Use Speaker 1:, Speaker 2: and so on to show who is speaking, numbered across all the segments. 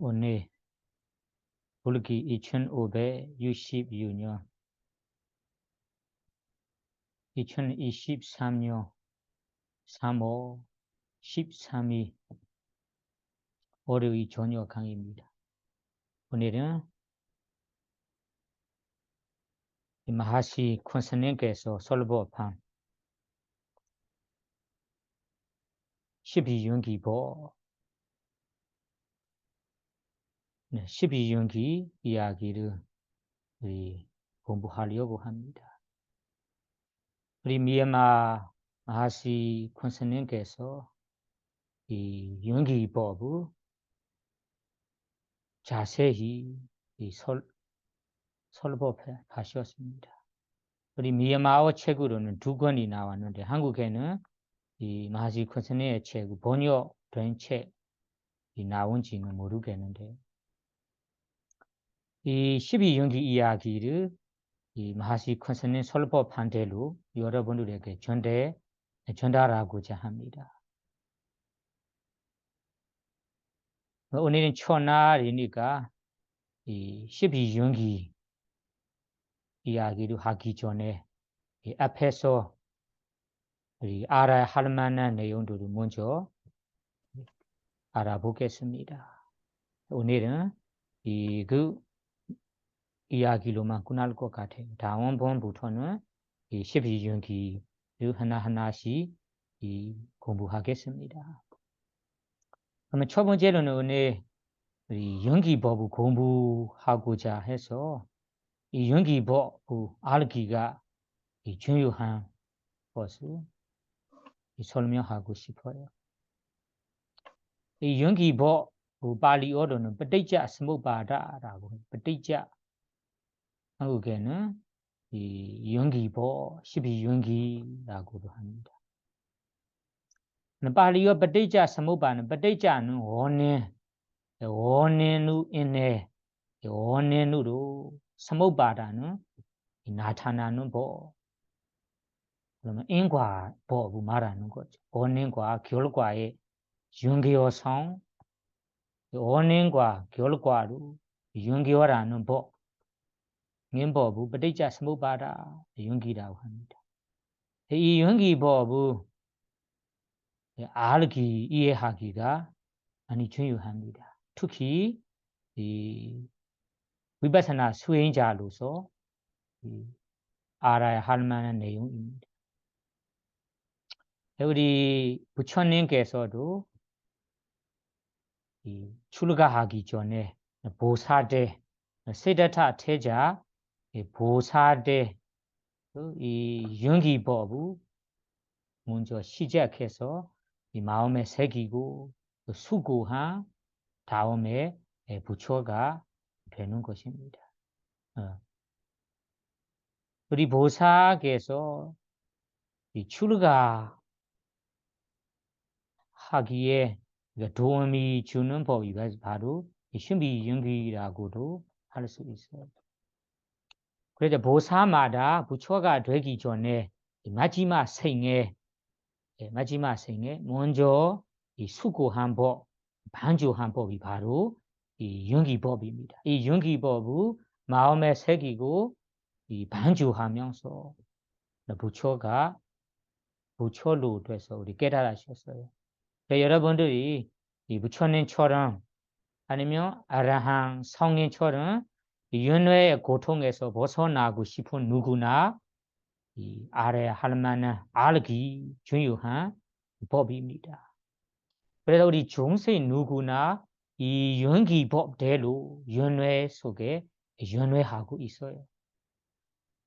Speaker 1: 오늘 불기 2566년 2023년 3월 13일 월요일 저녁 강의입니다. 오늘은 마하시 콘스님께서 솔보판 12연기보 12연기 이야기를 우리 공부하려고 합니다. 우리 미얀마 마하시 콘스님께서 이 연기법을 자세히 설법하셨습니다. 우리 미얀마어 책으로는 2권이 나왔는데 한국에는 이 마하시 콘스님의 책 번역된 책이 나온지는 모르겠는데 이 12연기 이야기를 이 마하시 콘스님 설법한 대로 여러분들에게 전달하고자 합니다. 오늘은 첫날이니까 이 12연기 이야기를 하기 전에 이 앞에서 우리 알아야 할 만한 내용들을 먼저 알아보겠습니다. 오늘은 그 이야기로만 끝날 것 같아요. 다음번부터는 이 12연기를 하나하나씩 공부하겠습니다. 그러면 첫 번째로는 오늘 우리 연기법을 공부하고자 해서 이 연기법을 알기가 중요한 것을 설명하고 싶어요. 이 연기법 발리어로는ปฏิจจ สมุปบาท라고 해요. ปฏิจจ 한국에는 이 연기법 12연기라고도 합니다. 발리어 ปฏิจจ สมุปบาท는 ปฏิจจ는 원인으로 인해 원인으로สมุปบาท는 나타나는 법. 그러면 인과법을 말하는 거죠. 원인과 결과의 연결성, 원인과 결과로 연결하는 법, 법을 ปฏิจจ สมุปบาท 연기라고 합니다. 이 연기법을 알기, 이해하기가 많이 중요합니다. 특히 이 위파사나 수행자로서 알아야 할 만한 내용입니다. 우리 부처님께서도 출가하기 전에 보사대, 시ddhartha 태자 보사대 이 연기법을 먼저 시작해서 이 마음에 새기고 수고한 다음에 부처가 되는 것입니다. 우리 보사께서 이 출가하기에 도움이 주는 법이 바로 신비연기라고도 할 수 있어요. 그래서 보사마다 부처가 되기 전에 마지막 생에 먼저 이 수고한 법, 반주한 법이 바로 이 연기법입니다. 이 연기법을 마음에 새기고 이 반주하면서 부처가 부처로 돼서 우리 깨달으셨어요. 여러분들이 이 부처님처럼 아니면 아라한 성인처럼 윤회의 고통에서 벗어나고 싶은 누구나 이 알아야 할 만한 알기 중요한 법입니다. 그래서 우리 중생 누구나 이 연기법대로 윤회 속에 윤회하고 있어요.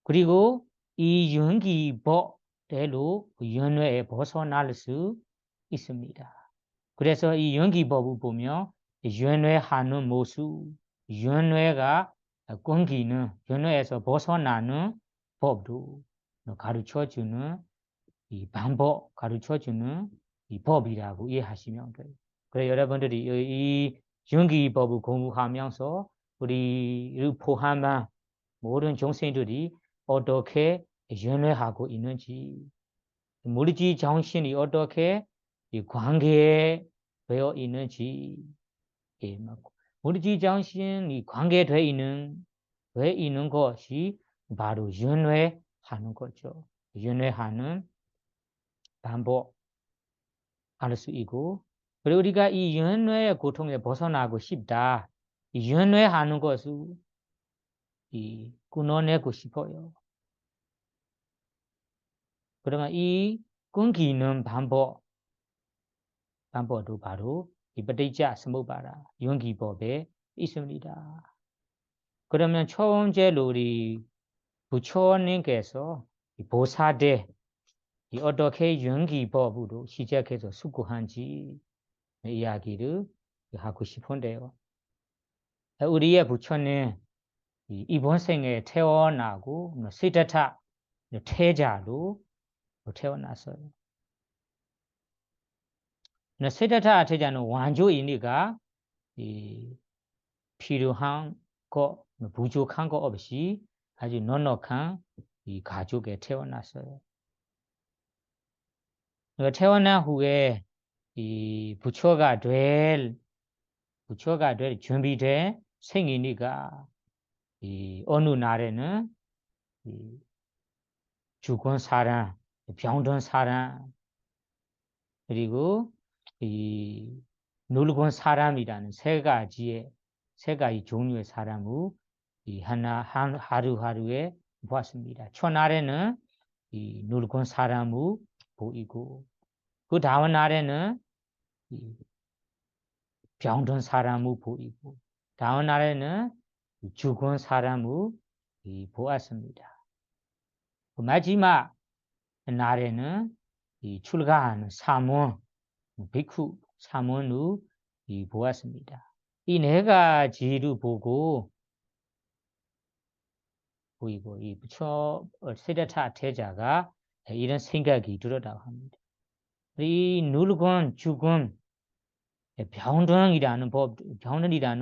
Speaker 1: 그리고 이 연기법대로 윤회에 벗어날 수 있습니다. 그래서 이 연기법을 보면 윤회하는 모습, 윤회가 끊기는, 윤회에서 벗어나는 법도 가르쳐주는 이 방법, 가르쳐주는 이 법이라고 이해하시면 돼요. 그래서 여러분들이 이 연기법을 공부하면서 우리를 포함한 모든 중생들이 어떻게 윤회하고 있는지, 물질 정신이 어떻게 이 관계에 되어 있는지, 모르지 장신이 관계돼 있는 것이 바로 윤회하는 거죠. 윤회하는 방법 알 수 있고, 그리고 우리가 이 윤회의 고통에 벗어나고 싶다. 이 윤회하는 것을 끊어내고 싶어요. 그러면 이 끊기는 방법도 바로 이ปฏิจจสมุปบาท 윤기법에 있습니다. 그러면 처음째로 우리 부처님께서 보사대 어떻게 윤기법으로 시작해서 수고한지 이야기를 하고 싶은데요. 우리의 부처님 이번 생에 태어나고 시ddhartha 태자로 태어났어요. 시ddhartha 태자는 완전히가 필요한 거 부족한 거 없이 아주 넉넉한 이 가족에 태어났어요. 태어난 후에 이 부처가 될 준비된 생이니까 이 어느 날에는 이 죽은 사람, 병든 사람, 그리고 이 늙은 사람이라는 세 가지 종류의 사람을 하루하루에 보았습니다. 첫날에는 이 늙은 사람을 보이고, 그 다음 날에는 이 병든 사람을 보이고, 다음 날에는 죽은 사람을 보았습니다. 그 마지막 날에는 이 출가하는 사문, 비쿠 사문을 보았습니다. 이 네 가지를 보이고 이 부처 시ddhartha 태자가 이런 생각이 들었다고 합니다. 이 늙은 죽음, 병든이라는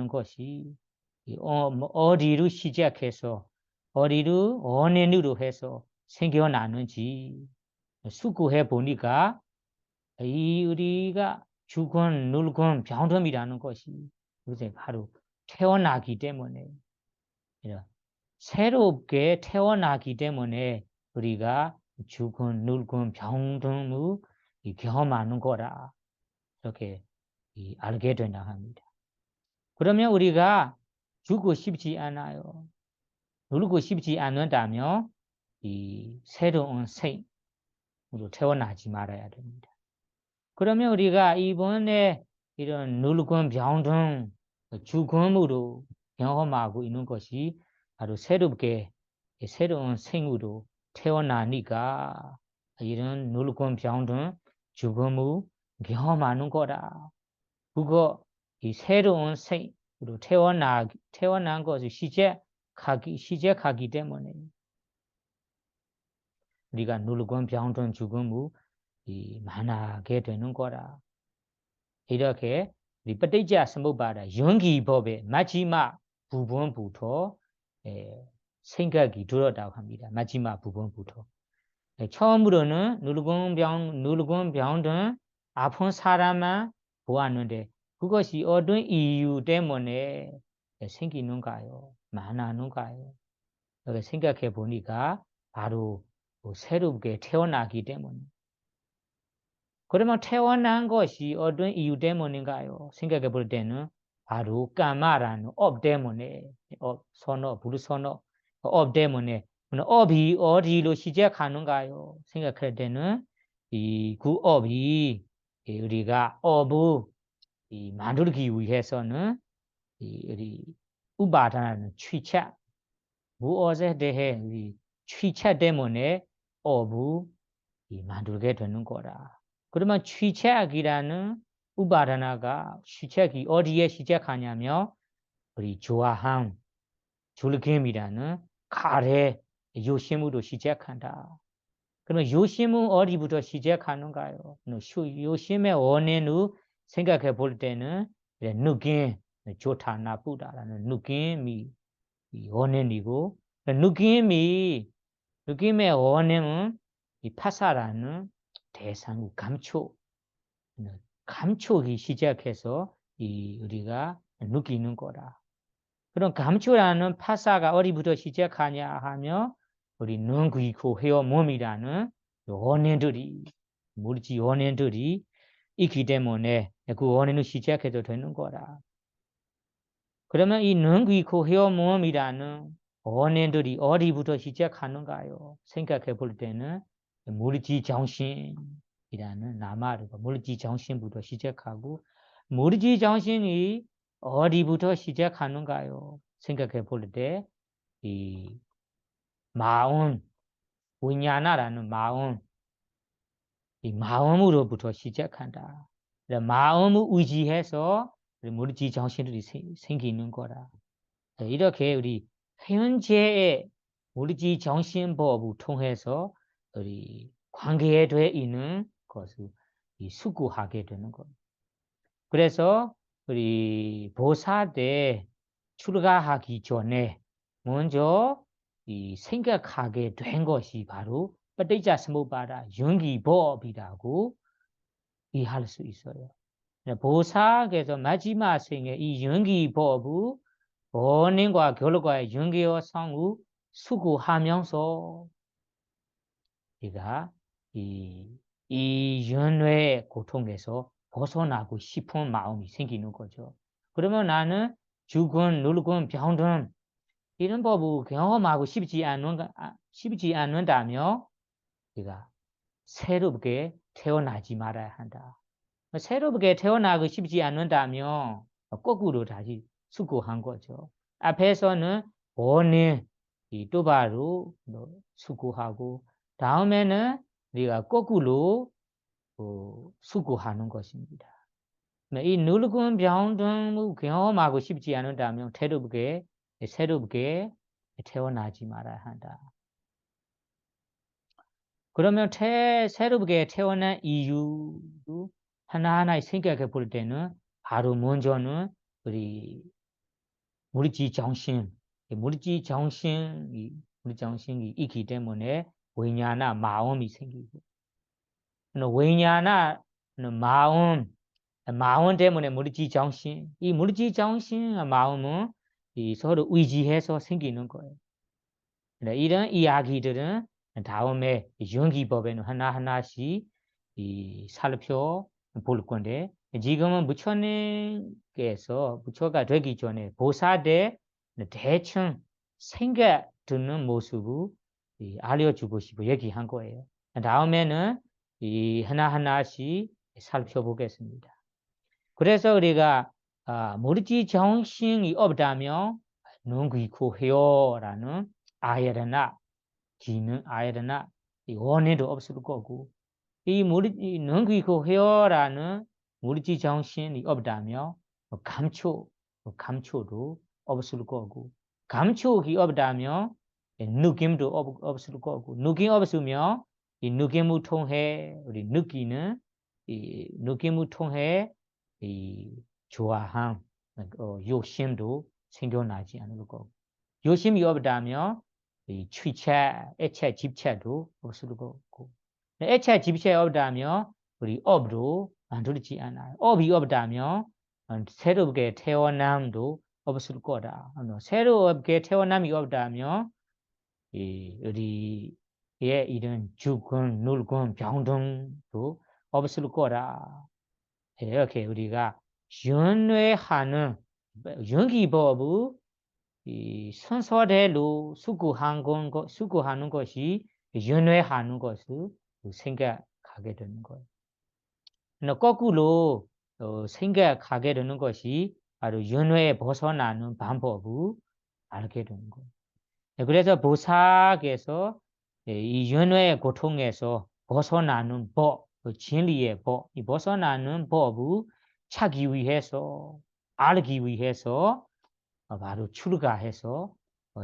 Speaker 1: 것이 어디로 시작해서 어디로 언행으로 해서 생겨나는지 수고해 보니까 이 우리가 죽은 늙은 병듦이라는 것이 요새 바로 태어나기 때문에 새롭게 태어나기 때문에 우리가 죽은 늙은 병듦을 경험하는 거라 이렇게 알게 된다 합니다. 그러면 우리가 죽고 싶지 않아요. 늙고 싶지 않는다면 이 새로운 생으로 태어나지 말아야 됩니다. 그러면 우리가 이번에 이런 늙은 병든 죽음으로 경험하고 있는 것이 바로 새로운 생으로 태어나니까 이런 늙은 병든 죽음을 경험하는 거라. 그거 이 새로운 생으로 태어난 것을 시작하기 때문에 우리가 늙은 병든 죽음을 만나게 되는 거라. 이렇게ปฏิจจสมุปบาท 윤기법의 마지막 부분부터 생각이 들었다고 합니다. 마지막 부분부터. 처음으로는 늙은 병든 아픈 사람만 보았는데 그것이 어떤 이유 때문에 생기는가요? 만나는가요? 이렇게 생각해 보니까 바로 새롭게 태어나기 때문에. 그러면 태어난 것이 어떤 이유 때문인가요? 생각해 볼 때는 바로 까마라는 업 때문에, 부르선업, 업 때문에, 업이 어디로 시작하는가요? 생각할 때는 그 업이 우리가 업을 만들기 위해서는 우리 우바다는 취차, 무엇에 대해 취차 때문에 업을 만들게 되는 거라. 그러면 취책이라는 우바다나가 취책이 어디에 시작하냐면 우리 좋아함, 즐김이라는 가래 요심으로 시작한다. 그러면 요심은 어디부터 시작하는가요? 요심의 원인을 생각해 볼 때는 느낌, 좋다, 나쁘다라는 느낌이 원인이고 느낌의 원인은 이 파사라는 대상 감촉이 시작해서 우리가 느끼는 거다. 그럼 감초라는 파사가 어디부터 시작하냐 하면 우리 눈, 귀, 코, 혀, 몸이라는 원인들이 모르지 원인들이 있기 때문에 그 원인을 시작해도 되는 거다. 그러면 이 눈, 귀, 코, 혀, 몸이라는 원인들이 어디부터 시작하는가요? 생각해 볼 때는 물지 정신이라는 나마르가 물지 정신부터 시작하고 물지 정신이 어디부터 시작하는가요? 생각해 볼 때 이 마음, 위냐나라는 마음, 이 마음으로부터 시작한다. 마음을 의지해서 물지 정신들이 생기는 거라. 이렇게 우리 현재의 물지 정신법을 통해서 우리 관계에 돼 있는 것을 수구하게 되는 겁니다. 그래서 우리 보사 때 출가하기 전에 먼저 생각하게 된 것이 바로ปฏิจจสมุปบาท 윤기법이라고 이해할 수 있어요. 보사께서 마지막 생에 이 윤기법을 원인과 결과의 윤기와 성을 수구하면서 우리가 이 윤회의 고통에서 벗어나고 싶은 마음이 생기는 거죠. 그러면 나는 죽음, 늙음, 병든 이런 법을 경험하고 싶지 않는다며 우리가 새롭게 태어나지 말아야 한다. 새롭게 태어나고 싶지 않는다면 거꾸로 다시 수고한 거죠. 앞에서는 원인 또바로 수고하고 다음에는 우리가 거꾸로 수고하는 것입니다. 이 늙은 병등을 경험하고 싶지 않는다면 새롭게 태어나지 말아야 한다. 그러면 새롭게 태어난 이유도 하나하나 생각해 볼 때는 바로 먼저는 우리 물질 정신이 있기 때문에 위냐나 마음이 생기고 위냐나 마음 때문에 물질 정신 이 물질 정신과 마음은 서로 의지해서 생기는 거예요. 이런 이야기들은 다음에 윤기법에는 하나하나씩 살펴볼 건데 지금은 부처가 되기 전에 보사대 대충 생각 듣는 모습을 알려주고 싶어 얘기한 거예요. 다음에는 하나하나씩 살펴보겠습니다. 그래서 우리가 물질 정신이 없다면 눈, 귀, 코, 혀라는 아야라나 기능 아야라나 원인도 없을 거고 눈, 귀, 코, 혀라는 물질 정신이 없다면 감초도 없을 거고 감촉이 없다면 느낌도 없을 거고 느낌 없으면 이 느낌을 통해 우리 느끼는 이 느낌을 통해 이 좋아함, 욕심도 생겨나지 않을 거고 욕심이 없다면 이 취차, 애차, 집차도 없을 거고 애차, 집차 없다면 우리 업도 만들지 않아요. 업이 없다면 새롭게 태어남도 없을 거다. 새롭게 태어남이 없다면 우리의 이런 죽음, 늙음, 병등도 없을 거다. 이렇게 우리가 윤회하는 윤기법의 순서대로 수고하는 것이 윤회하는 것을 생각하게 되는 거예요. 거꾸로 생각하게 되는 것이 바로 윤회에 벗어나는 방법을 알게 되는 거예요. 그래서 보사께서 이 윤회의 고통에서 벗어나는 법, 진리의 법, 이 벗어나는 법을 찾기 위해서, 알기 위해서 바로 출가해서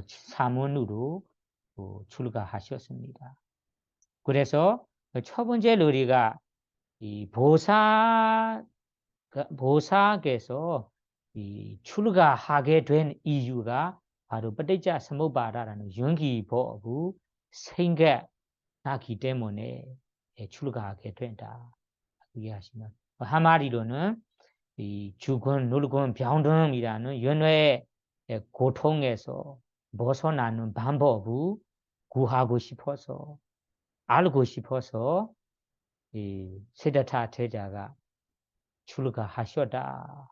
Speaker 1: 사문으로 출가하셨습니다. 그래서 첫 번째로 우리가 이 보사께서 출가하게 된 이유가 바로ปฏิจจสมุปบาท라는 윤기법을 생각하기 때문에 출가하게 된다. 이해하시면 한마디로는 이 죽은 놀군 병등이라는 연회의 고통에서 벗어나는 방법을 구하고 싶어서 알고 싶어서 이 시드다타 제자가 출가하셨다.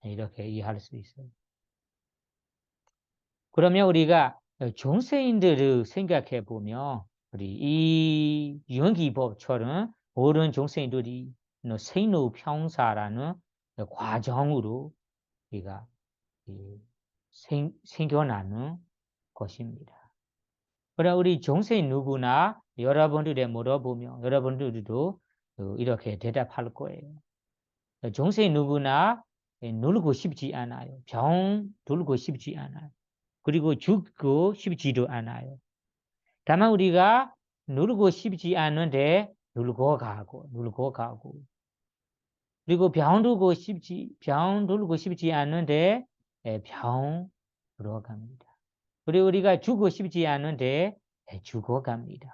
Speaker 1: 이렇게 이해할 수 있어요. 그러면 우리가 중생인들을 생각해 보면 우리 이 연기법처럼 모든 중생들이 생로병사라는 과정으로 우리가 생겨나는 것입니다. 그럼 우리 중생 누구나 여러분들에 물어보면 여러분들도 이렇게 대답할 거예요. 중생 누구나 놀고 싶지 않아요. 병 돌고 싶지 않아요. 그리고 죽고 싶지도 않아요. 다만 우리가 놀고 싶지 않은데 놀고 가고 그리고 병 돌고 싶지 않은데 병 들어갑니다. 그리고 우리가 죽고 싶지 않은데 죽어갑니다.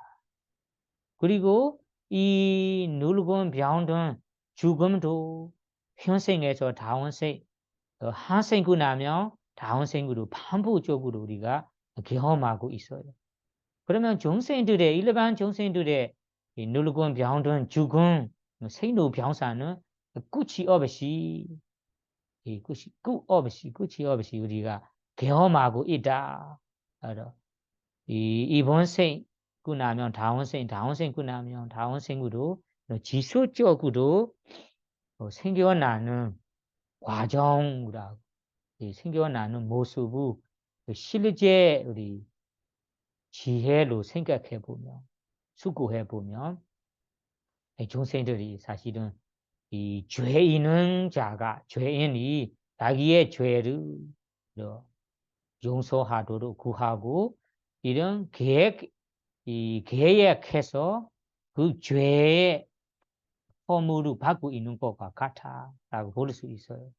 Speaker 1: 그리고 이 늙은 병든 죽음도 현생에서 다운생 한 생고 나면 다운 생으로 반복적으로 우리가 경험하고 있어요. 그러면 중생들의 일반 중생들의 이 늙은 병든 죽음 생로 병사는 끝이 없이 끝이 없이 우리가 경험하고 있다. 알아. 이번 생고 나면 다음 생고 나면 다음 생으로 지속적으로 생겨나는 과정이라고 생겨나는 모습을 실제 우리 지혜로 생각해 보면 수고해 보면 중생들이 사실은 이 죄 있는 자가 죄인이 자기의 죄를 용서하도록 구하고 이런 계획해서 그 죄의 허물을 받고 있는 것과 같아라고 볼 수 있어요.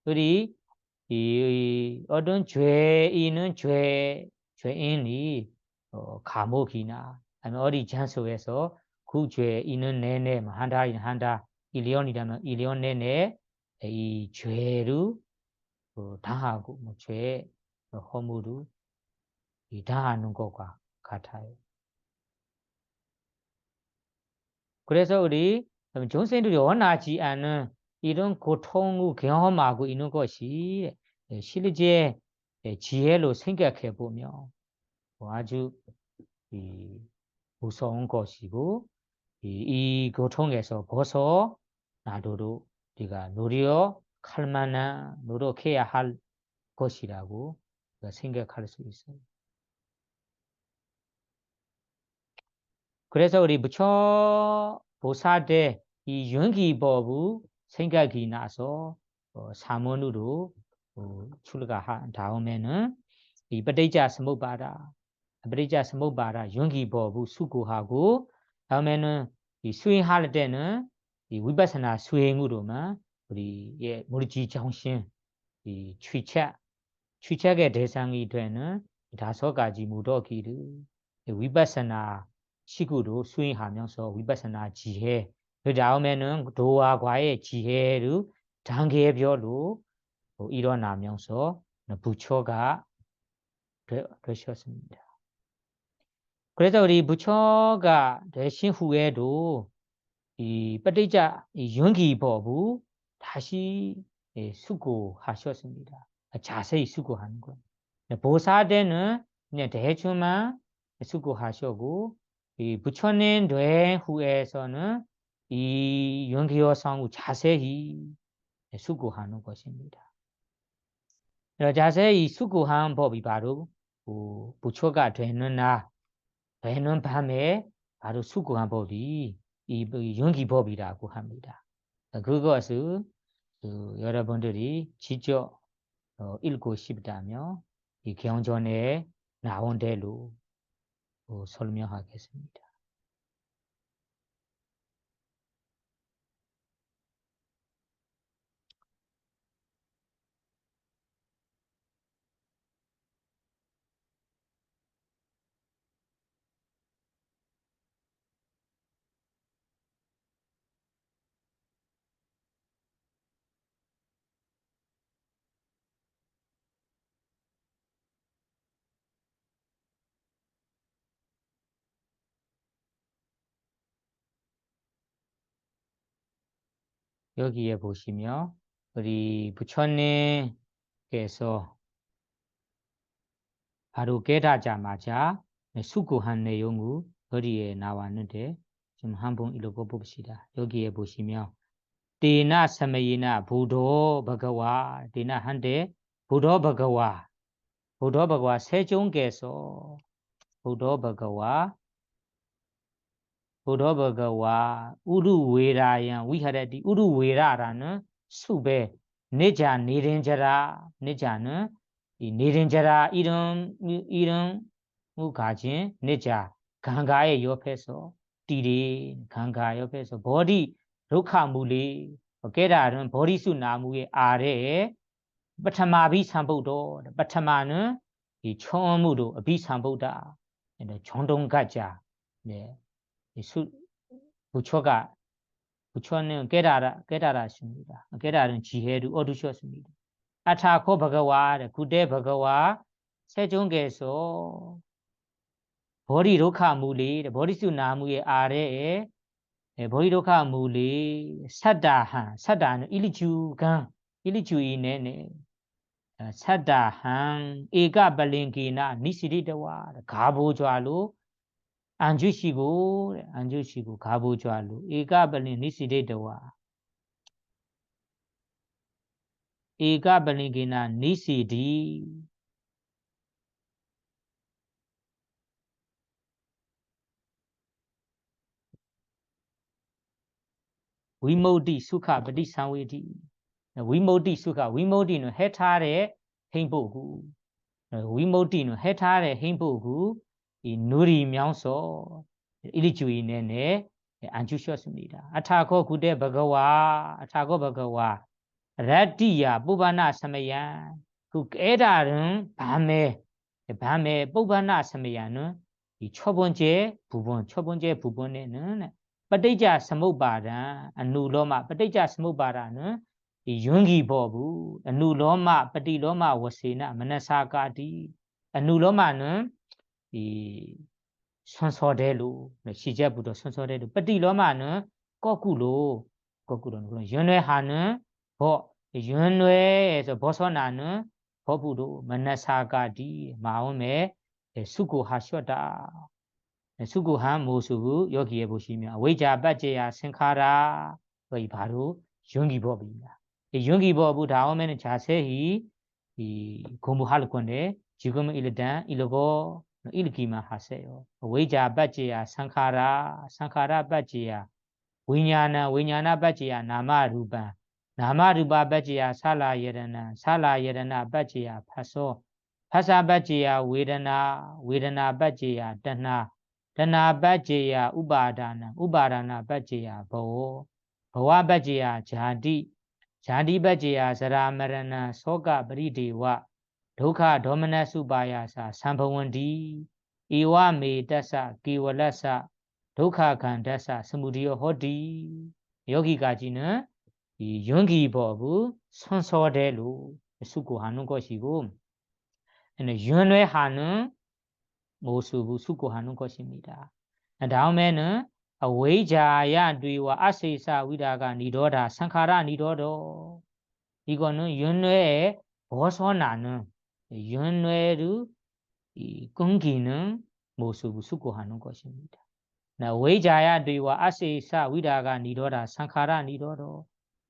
Speaker 1: 우리 이 어떤 죄인은 죄인이 감옥이나 아니면 어디 장소에서 그 죄 있는 내내 한 달이나 한 달, 1년이라면 1년 내내 이 죄를 당하고 죄 허물을 당하는 것과 같아요. 그래서 우리 중생들이 원하지 않은 이런 고통을 경험하고 있는 것이 실제 지혜로 생각해 보면 아주 무서운 것이고 이 고통에서 벗어나도록 우리가 노력해야 할 것이라고 생각할 수 있어요. 그래서 우리 부처 보살때 이 연기법의 생각이 나서 사문으로 출가한 다음에는 이ปฏิจจ สมุปบาท 연기법을 수고하고 다음에는 이 수행할 때는 이 위파스나 수행으로만 우리의 무르지 정신 이 취착의 대상이 되는 5가지 무더기를 위파스나 식으로 수행하면서 위파스나 지혜 그 다음에는 도화과의 지혜를 단계별로 일어나면서 부처가 되셨습니다. 그래서 우리 부처가 되신 후에도 이ปฏิจจ 연기법을 다시 수고하셨습니다. 자세히 수고하는 거예요. 보살 때는 그냥 대충만 수고하셨고 이 부처님 된 후에서는 이 연기요성을 자세히 수고하는 것입니다. 자세히 수고한 법이 바로 부처가 되는 밤에 바로 수고한 법이 이 연기법이라고 합니다. 그것을 여러분들이 직접 읽고 싶다면 이 경전에 나온 대로 설명하겠습니다. 여기에 보시면 우리 부처님께서 바로 깨닫자마자 수고한 내용을 거리에 나왔는데 좀 한번 읽어봅시다. 여기에 보시면 데나 스메이나 부도 버거와 데나 한데 부도 버거와 세종께서 부도 버거와 우루웨라얀 위하레디 우루웨라라는 수배 내자 내자는 이 내린자라 이름 가진 내자 강가의 옆에서 띠리 강가 옆에서 버리 룩하물리 깨달은 버리수 나무의 아래에ปฐ마비 삼보도ปฐ마는 이 처음으로 비삼보다 정동가자 네 부처는 깨달았습니다. 깨달은 지혜를 얻으셨습니다. 아타코 버거와 구대 버거와 세종께서 버리로카물리 버리수 나무의 아래에 버리로카물리 사다는 일주이네 사다한 에가발링기나 니시리다와 가보좌로 안주시고 가보좌로 에가발링 니시리다와 에가발링기나 니시디 위모디 수카 바디상웨디 위모디 수카 위모디는 해타의 행복구 위모디는 해타의 행복구 이 누리 명소 일주일내내 안주셨습니다. 아타코 구대 버거와 라디야ปุဗ္ဗန 스메야 그 깨달은 밤에ปุဗ္ဗန 스메야는 이 첫 번째 부분에는ปฏิจจ สมุปบาท 아누로마ปฏิจจ สมุปบาท는 이 윤기보부 아누로마ปฏิ로마 वसे나 मन사가디 아누로마는 이 선서대로 시제부터 선서대로ปฏิ로마는 거꾸로 그런 연회하는 연회에서 벗어나는 법으로 만나사가디 마음에 수고하셨다. 수고한 모습을 여기에 보시면 외자받제야 생카라 거의 바로 연기법입니다. 연기법을 다음에는 자세히 공부할 건데 지금은 일단 읽기만 하세요. 외자받제야 상카라 받제야 위냐나 받제야 나마루바 나마루바 받제야 살라예르나 받제야 파사 받제야 웨르나 받제야တဏပัจเจယဥပါဒာနဥပါဒနာပัจเจယဘဝဘဝပัจเจယဇာတိပัจเจယဇရာမရဏသောကပရိဒေဝဒုက္ခဒေါမနစုပါယသသံဘဝန္တိဧဝမေတ္တသကေဝလသဒုက္ခခန္ဓသစမုဒယဟောတိယောဂီကကြီးနဲ့이 연기법을 선서대로 수고하는 것이고 연회하는 모습을 수고하는 것입니다. 다음에는 외자야뒤와 아세사 위다가 니로다 상카라 니로도 이거는 연회에 벗어나는 연회를 끊기는 모습을 수고하는 것입니다. 외자야뒤와 아세사 위다가 니로다 상카라 니로도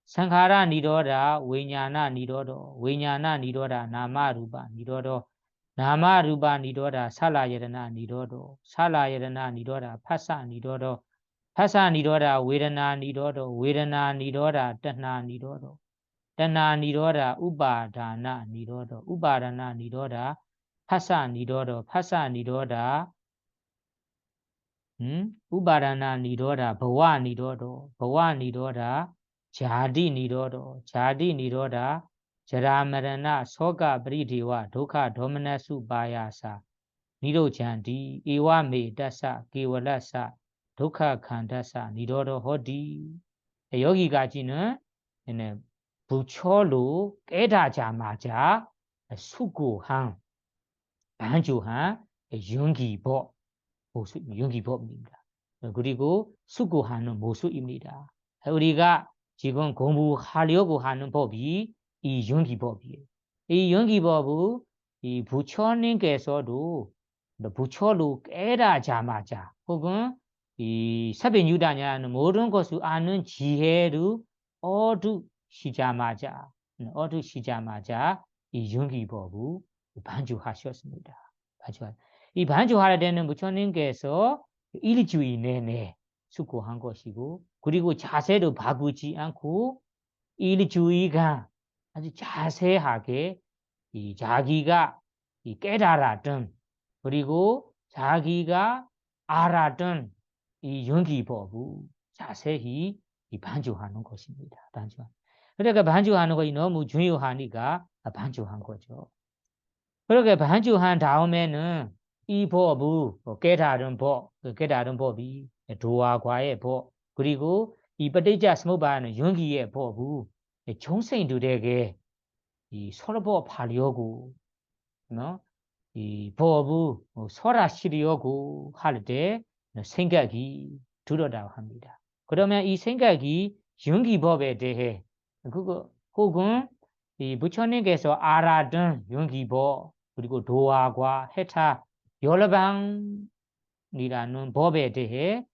Speaker 1: 상카라 니로다 위냐나 니로다 나마루바 니로도 나마루바 니로다 살라예르나 니로도 살라예르나 니로다 파사 니로도 파사 니로다 웨르나 니로다 τဏှာ 니로도 τဏှာ 니로다 우바다나 니로다 파사 니로다 우바다나 니로다 버와 니로다 자디 니로다 자라마라나 소가 브리디와 도카 도마나수 바야사 니로잔디 이와메 다사 게월라사 도카 칸다사 니로도 호디 여기까지는 부처로 깨닫자마자 수고한 반주한 윤기법입니다. 그리고 수고하는 모습입니다. 우리가 지금 공부하려고 하는 법이 이 연기법이에요. 이 연기법은 이 부처님께서도 부처로 깨닫자마자 혹은 이 사변유다냐는 모든 것을 아는 지혜를 얻으시자마자 이 연기법을 반주하셨습니다. 이 반주하려 되는 부처님께서 일주일 내내 수고한 것이고 그리고 자세도 바꾸지 않고 일주일간 아주 자세하게 이 자기가 이 깨달았던 그리고 자기가 알았던 이 연기법을 자세히 이 반주하는 것입니다. 그러니까 반주하는 것이 너무 중요하니까 반주한 거죠. 그렇게 반주한 다음에는 이 법을 깨달은 법이 도화과의 법 그리고 이ปฏิจจ สมุปบาท은 연기의 법을 중생들에게 이 설법하려고 이 법을 설하시려고 할 때 생각이 들었다고 합니다. 그러면 이 생각이 연기법에 대해 혹은 이 부처님께서 알았던 연기법 그리고 도화과 해타 열방이라는 법에 대해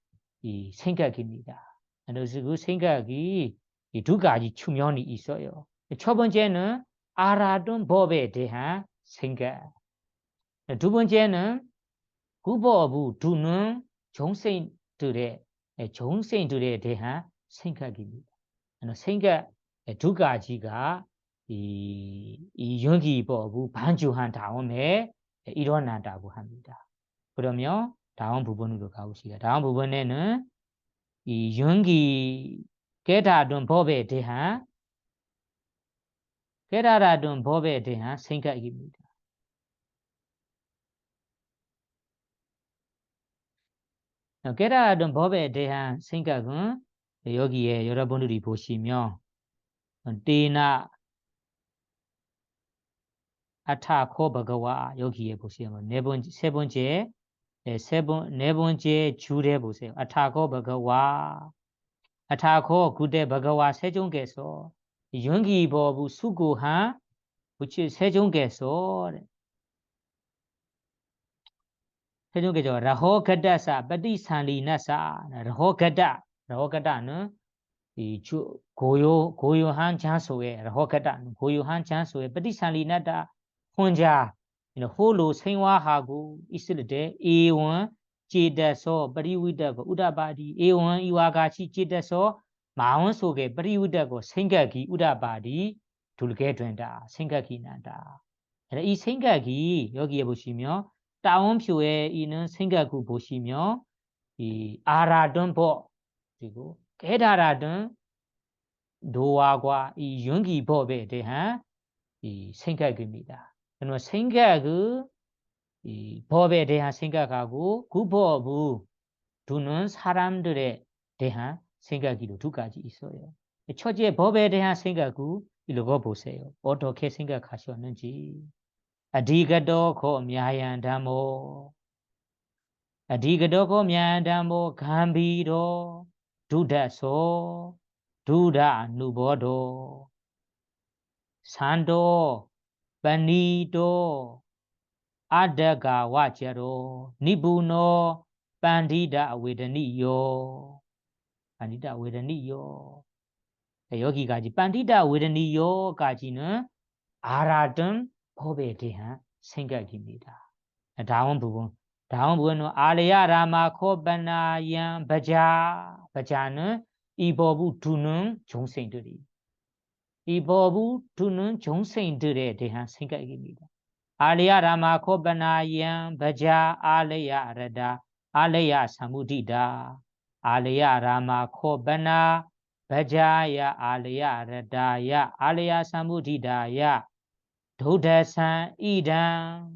Speaker 1: 이 생각입니다. 그래서 그 생각이 이 두 가지 측면이 있어요. 첫 번째는 알았던 법에 대한 생각. 두 번째는 그 법을 두는 정생들에 대한 생각입니다. 생각 두 가지가 이 연기법을 반주한 다음에 일어난다고 합니다. 그러면 다음 부분으로 가보시죠. 다음 부분에는 이 연기 깨달은 법에 대한 생각입니다. 깨달은 법에 대한 생각은 여기에 여러분들이 보시면 때나 아타코 버거와 여기에 보시면 네 번째 줄에 보세요. 아타코 버거와 아타코 구대 버거와 세종께서 연기법을 수고한 세종께서 라호가다사ปฏิสันลีนัสสะ 라호가다는 이 고요한 장소에 고요한 장소에ปฏิสันลีนัต 혼자 홀로 생활하고 있을 때 에원 제대서ปฏิวิต고 우다바디 에원 이와 같이 제대서 마음 속에ปฏิวิต고 생각이 우다바디 들게 된다. 생각이 난다. 이 생각이 여기에 보시면 따옴표에 있는 생각을 보시면 이 알았던 법 그리고 깨달았던 노화과 이 연기법에 대한 이 생각입니다. 그러면 생각을 이 법에 대한 생각하고 그 법을 두는 사람들에 대한 생각이 두 가지 있어요. 첫째 법에 대한 생각을 읽어보세요. 어떻게 생각하셨는지. 아디가도코 мя얀담모 아디가도코 мя얀담모 감비로 두다소 두다 누보도 산도 바니도 아다가 와자로 니부노 반디다 웨드니요 여기까지 반디다 웨드니요까지는 알았던 법에 대한 생각입니다. 다음 부분은 알야라마 코바나얀 바자는 이 법을 두는 종생들이 이 법을 두는 종생들에 대한 생각입니다. 알야라마 코바나얀 바자 알야라다 알야 사무디다 알야라마 코바나 바자야 알야라다야 알야 사무디다야 도다산 이당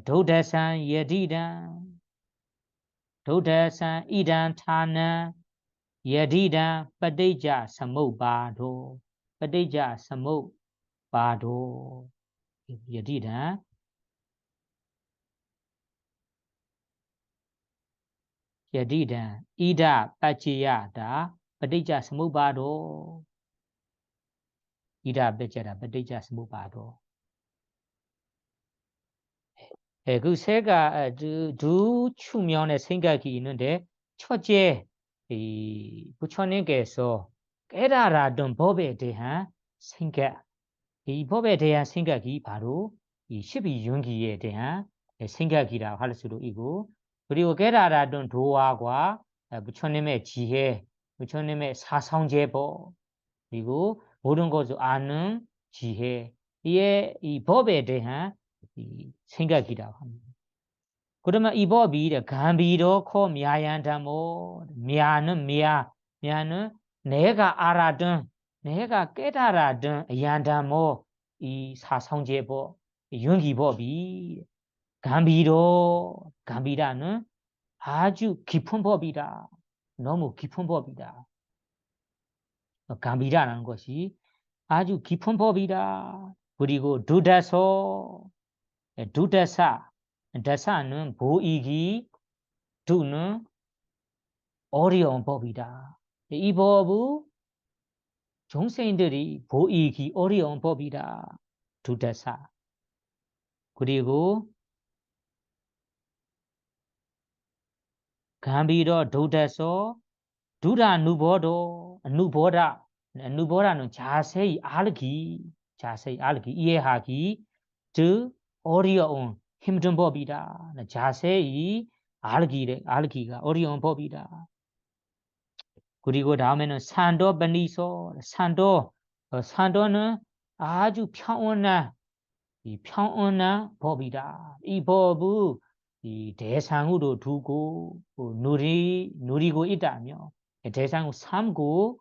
Speaker 1: 도다산 여디당 도다산 이당 타난 여디당ปฏิจจ สมุปบาท ปฏิจจ สมุปบาท 여디당 이다ปัจจยตา Patija Samubado Ida Bechera Patija Samubado 그 새가 두 추면의 생각이 있는데 첫째 이 부처님께서 깨달았던 법에 대한 생각 이 법에 대한 생각이 바로 이 12윤기에 대한 생각이라고 할 수도 있고 그리고 깨달았던 도화과 부처님의 지혜 부처님의 사성제법 그리고 모든 것을 아는 지혜 이 법에 대한 이 생각이라고 합니다. 그러면 이 법이 감비로 코 미아얀다모 미아는 미아는 내가 알았던 내가 깨달았던 얀다모 이 사성제법 윤기법이 감비라는 아주 깊은 법이다. 너무 깊은 법이다. 감비라는 것이 아주 깊은 법이다. 그리고 다사는 보이기, 두는 어려운 법이다. 이 법은 종생들이 보이기 어려운 법이다. 두다사. 그리고 감비로 두다서 두라 누보라는 자세히 알기 이해하기 즉 어려운 힘든 법이다. 자세히 알기가 어려운 법이다. 그리고 다음에는 산도 버니소 산도는 아주 평온한 법이다. 이 법을 이 대상으로 두고 누리고 있다며 대상으로 삼고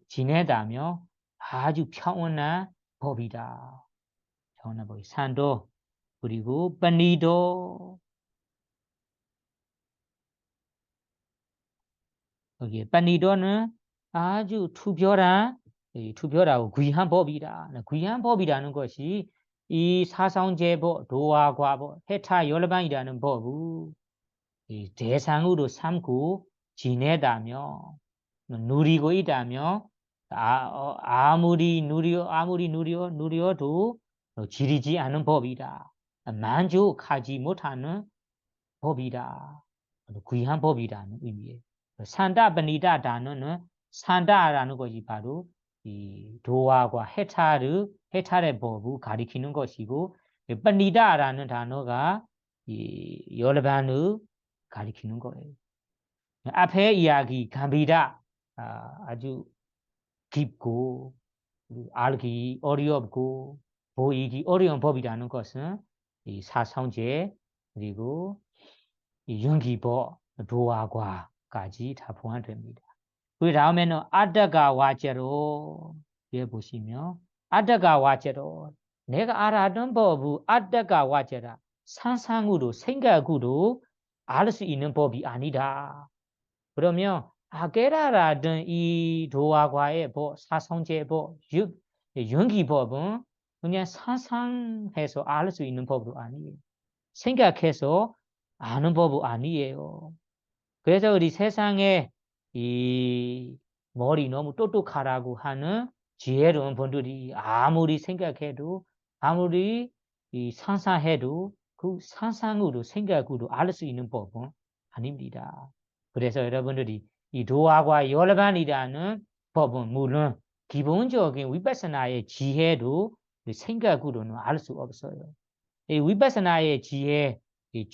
Speaker 1: 지내다며 아주 평온한 법이다. 평온한 법이 산도 그리고 버니도 여기 버니도는 아주 투별하고 귀한 법이다. 귀한 법이라는 것이 이 사성제법, 도화과법, 해타열반이라는 법을 대상으로 삼고 지내다며 누리고 있다며 아무리 누려도 지리지 않은 법이다. 만족하지 못하는 법이다. 귀한 법이라는 의미예요. 산다 버니다 단어는 산다라는 것이 바로 이 도화과 해탈의 법을 가리키는 것이고 버니다라는 단어가 이 열반을 가리키는 거예요. 앞에 이야기 감비다 아주 깊고 알기 어렵고 보이기 어려운 법이라는 것은 이 사성제 그리고 이 윤기법 도화과까지 다 포함됩니다. 그 다음에는 아다가 와제로 예 보시면 아다가 와제로 내가 알았던 법은 아다가 와제라 상상으로 생각으로 알 수 있는 법이 아니다. 그러면 깨달았던 이 도화과의 법, 사성제법, 윤기법은 그냥 상상해서 알 수 있는 법도 아니에요. 생각해서 아는 법은 아니에요. 그래서 우리 세상에 이 머리 너무 똑똑하라고 하는 지혜로운 분들이 아무리 생각해도 아무리 이 상상해도 그 상상으로 생각으로 알 수 있는 법은 아닙니다. 그래서 여러분들이 이 도화과 열반이라는 법은 물론 기본적인 위파사나의 지혜도 생각으로는 알 수 없어요. 이 위파사나의 지혜, 이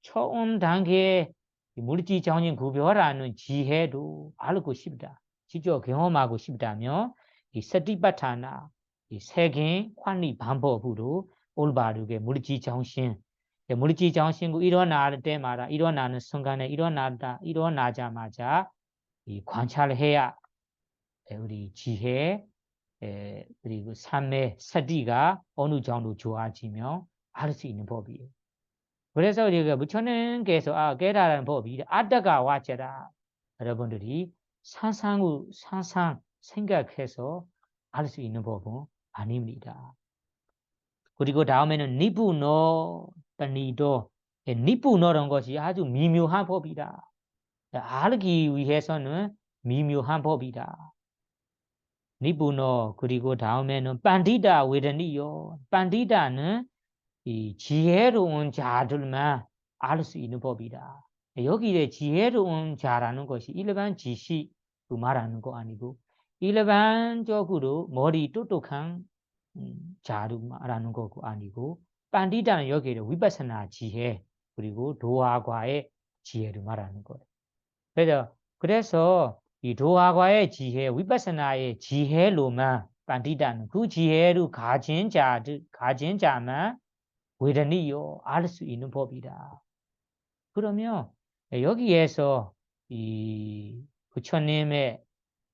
Speaker 1: 처음 단계의 물질 정신 구별하는 지혜도 알고 싶다. 직접 경험하고 싶다면 이 서티파타나 이 세계 환리 방법으로 올바르게 물질 정신 일어날 때마다 일어나는 순간에 일어나자마자 이 관찰을 해야 우리 지혜 그리고 삶의 서티가 어느 정도 좋아지며 알 수 있는 법이에요. 그래서 우리가 부처님께서 깨달은 법이 아다가 와제라 여러분들이 상상 생각해서 알 수 있는 법은 아닙니다. 그리고 다음에는 니부노 버니도 니부노라는 것이 아주 미묘한 법이다. 알기 위해서는 미묘한 법이다. 니부노 그리고 다음에는 반디다 외다니요. 반디다는 이 지혜로운 자들만 알 수 있는 법이다. 여기에 지혜로운 자라는 것이 일반 지식 말하는 거 아니고 일반적으로 머리 똑똑한 자를 말하는 거고 아니고 반디다는 여기에 위파사나 지혜 그리고 도화과의 지혜를 말하는 거예요. 그래서 이 도화과의 지혜, 위파사나의 지혜로만 반디다는 그 지혜를 가진 자만 외라니요 알 수 있는 법이다. 그러면 여기에서 이 부처님의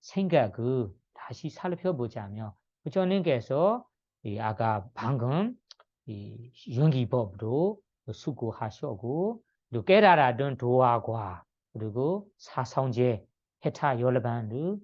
Speaker 1: 생각을 다시 살펴보자면 부처님께서 아까 방금 이 연기법으로 수고하셨고 또 깨달았던 도화과 그리고 사성제 해타 열반을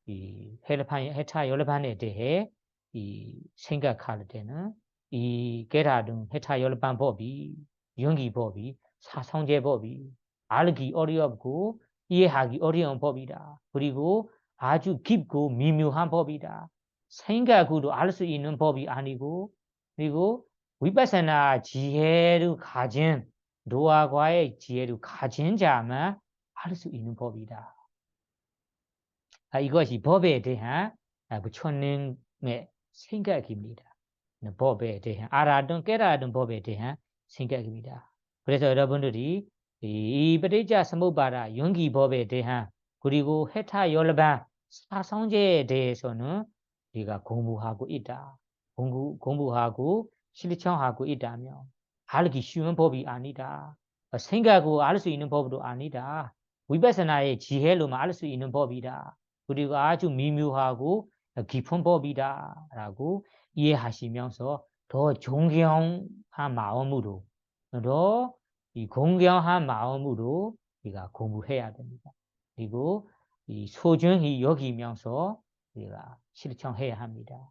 Speaker 1: 이 해타 열반에 대해 이 생각할 때는 이 깨달은 해타 열반 법이 연기법이 사성제법이 알기 어렵고 이해하기 어려운 법이다. 그리고 아주 깊고 미묘한 법이다. 생각으로 알 수 있는 법이 아니고 그리고 위파사나 지혜를 가진 노화과의 지혜를 가진 자만 알 수 있는 법이다. 이것이 법에 대한 부처님의 생각입니다. 법에 대한 알았던 깨달았던 법에 대한 생각입니다. 그래서 여러분들이 이ปฏิจจ สมุปบาท 연기법에 대한 그리고 해타 열반 사성제에 대해서는 우리가 공부하고 있다. 공부하고 실천하고 있다면 알기 쉬운 법이 아니다. 생각으로 알 수 있는 법도 아니다. 위파사나의 지혜로만 알 수 있는 법이다. 그리고 아주 미묘하고 깊은 법이다라고 이해하시면서 더 존경한 마음으로 더 이 공경한 마음으로 우리가 공부해야 됩니다. 그리고 이 소중히 여기면서 우리가 실천해야 합니다.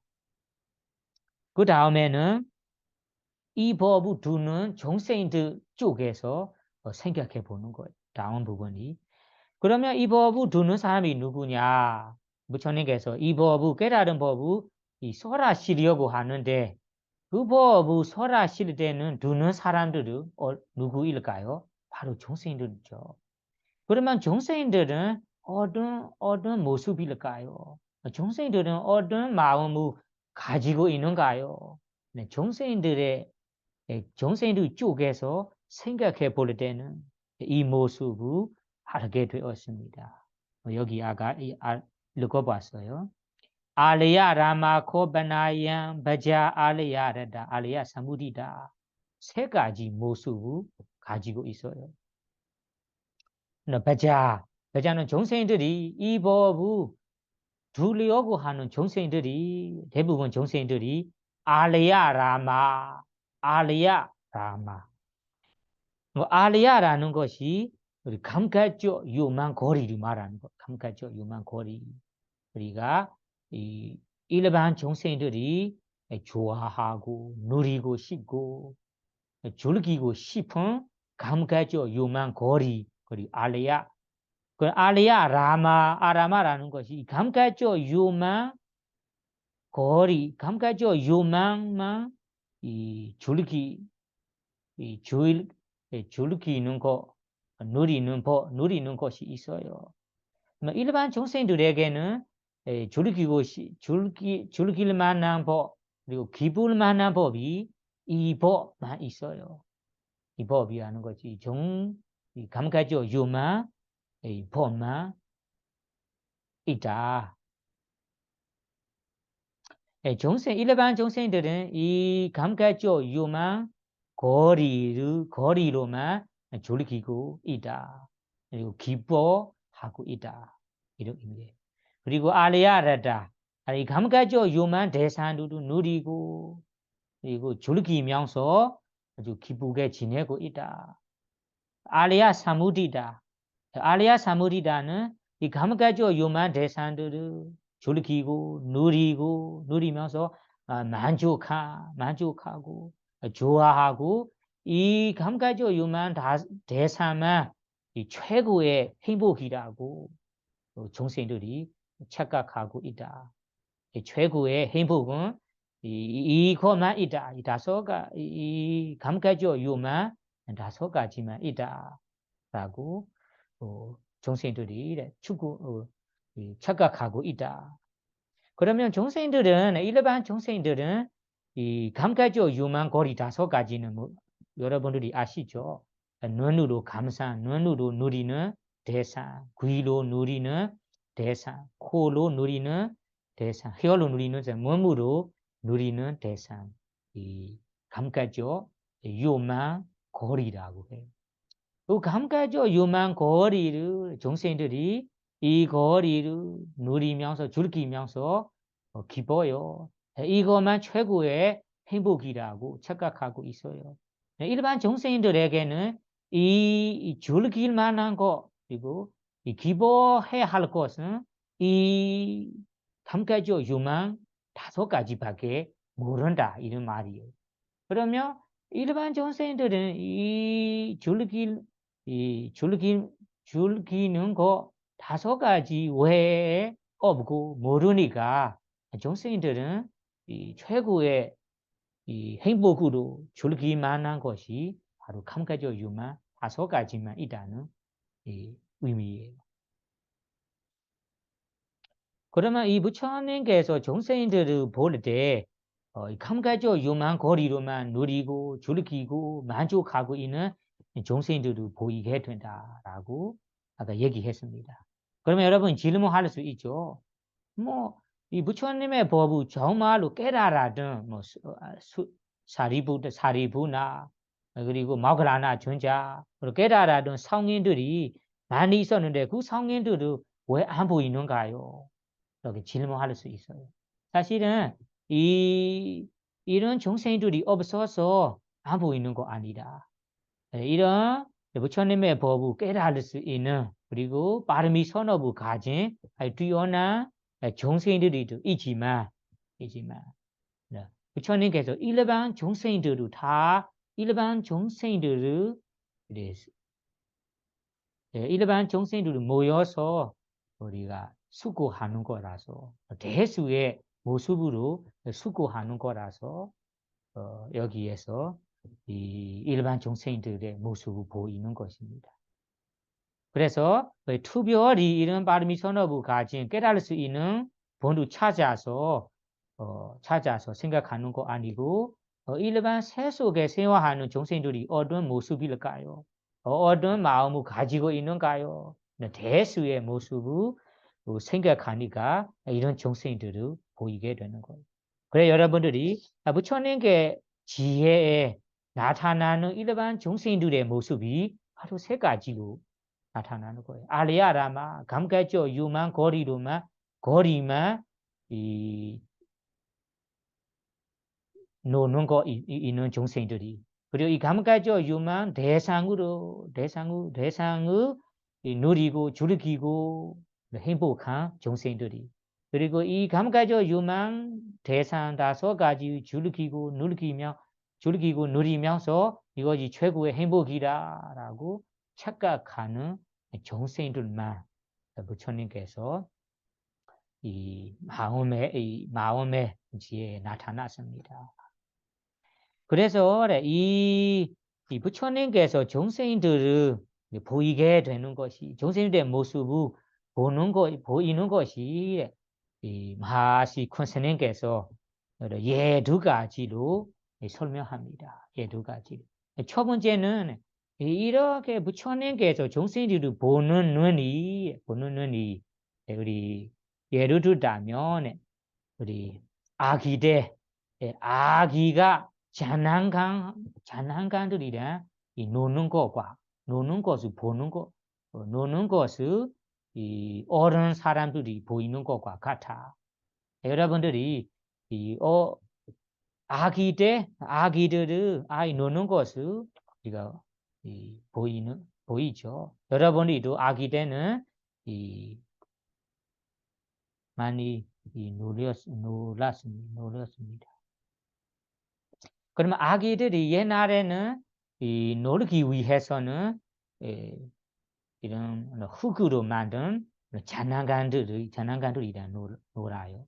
Speaker 1: 그 다음에는 이 법을 두는 정세인들 쪽에서 생각해 보는 거예요. 다음 부분이. 그러면 이 법을 두는 사람이 누구냐? 부처님께서 이 법을 깨달은 법을 이 설하시려고 하는데 그 법을 설하실 때는 두는 사람들은 누구일까요? 바로 정세인들이죠. 그러면 정세인들은 어떤 모습일까요? 정세인들은 어떤 마음을 가지고 있는가요? 네, 정세인들 쪽에서 생각해 볼 때는 이 모습을 알게 되었습니다. 여기 아까 읽어봤어요. 알야 라마코 바나얀 바자 알야 라다 알야 사무디다 세 가지 모습을 가지고 있어요. 바자는 정세인들이 이 법을 두려고 하는 정세인들이 대부분 정세인들이 알야 라마 알야라는 것이 우리 감각적 요만 거리를 말하는 것. 감각적 요만 거리. 우리가 이 일반 정세인들이 좋아하고 누리고 싶고 즐기고 싶은 감각적 요만 거리. 그리고 알야. 그 알야 아라마라는 것이 감각적 요만 거리, 감각적 요만만 이 즐기는 거, 누리는 것이 있어요. 일반 정생들에게는 즐길 만한 법, 그리고 기쁠 만한 법이 이 법만 있어요. 이 법이라는 것이 이 감각적 요만, 이 법만 있다. 일반 정생들은 이 감각적 요만 거리로만 즐기고 있다. 그리고 기뻐하고 있다. 이런 의미예요. 그리고 알야라다. 이 감각적 요만 대상으로 누리고 그리고 즐기면서 아주 기쁘게 지내고 있다. 알야 사무디다. 알야 사무디다는 이 감각적 요만 대상들을 즐기고 누리면서 만족하고 좋아하고 이 감각적 요만 대상만 이 최고의 행복이라고 종생들이 착각하고 있다. 최고의 행복은 이것만 있다. 이 감각적 요만 5가지만 있다라고 종생들이 착각하고 있다. 그러면 종생들은 일반 종생들은 이 감각적 요만 거리 5가지는 뭐 여러분들이 아시죠? 눈으로 감상, 눈으로 누리는 대상, 귀로 누리는 대상, 코로 누리는 대상, 혀로 누리는 몸으로 누리는 대상, 이 감각적 요만 거리라고 해요. 그 감각적 요만 거리를 종생들이 이 거리를 누리면서 즐기면서 기뻐요. 이것만 최고의 행복이라고 착각하고 있어요. 일반 종생들에게는 이 즐길 만한 것 그리고 이 기뻐해야 할 것은 이 감각적 요만 5가지밖에 모른다 이런 말이에요. 그러면 일반 종생들은 즐기는 거 5가지 외에 없고 모르니까 종생들은 이 최고의 이 행복으로 즐길 만한 것이 바로 감각적 유만 5가지만 있다는 이 의미예요. 그러면 이 부처님께서 종생들을 볼 때 감각적 유만 거리로만 누리고 즐기고 만족하고 있는 종생들을 보이게 된다라고 아까 얘기했습니다. 그러면 여러분 질문할 수 있죠. 뭐 이 부처님의 법을 정말로 깨달아든 뭐 사리부나 그리고 마그라나 존자 깨달아든 성인들이 많이 있었는데 그 성인들은 왜 안 보이는가요? 이렇게 질문할 수 있어요. 사실은 이런 종생들이 없어서 안 보이는 거 아니다. 이런 부처님의 법을 깨달을 수 있는 그리고 빠르미 선업을 가진 뛰어난 종생들이 있지만 부처님께서 일반 종생들을 다 일반 종생들을 모여서 우리가 수고하는 거라서 대수의 모습으로 수고하는 거라서 여기에서 이 일반 종생들의 모습을 보이는 것입니다. 그래서 특별히 이런 바르미 선업을 가진 깨달을 수 있는 본을 찾아서 생각하는 거 아니고 일반 새 속에 생활하는 종생들이 어떤 모습일까요? 어떤 마음을 가지고 있는가요? 대수의 모습을 생각하니까 이런 종생들을 보이게 되는 거예요. 그래 여러분들이 부처님께 지혜에 나타나는 일반 종생들의 모습이 바로 3가지로 나타나는 거예요. 알리아라마 감각적 유만 거리로만 이 노는 거 있는 종생들이 그리고 이 감각적 유만 대상을 누리고 즐기고 행복한 종생들이 그리고 이 감각적 유만 대상 5가지 즐기고 누리면서 이것이 최고의 행복이라라고 착각하는 종생들만 부처님께서 이 마음의 지혜에 나타났습니다. 그래서 이 부처님께서 종생들을 보이게 되는 것이 종생들의 모습을 보이는 것이 이 마하시 콘스님께서 12가지로 설명합니다. 12가지. 첫 번째는 이렇게 부처님께서 종생들을 보는 눈이 우리 예를 들자면 우리 아기가 장난감들이랑 노는 것을 보는 노는 것을 이 어른 사람들이 보이는 것과 같아. 여러분들이 아이 노는 것을 우리가 보이죠. 여러분들도 아기 때는 많이 놀랐습니다. 그러면 아기들이 옛날에는 놀기 위해서는 이런 흙으로 만든 장난감들이다 놀아요.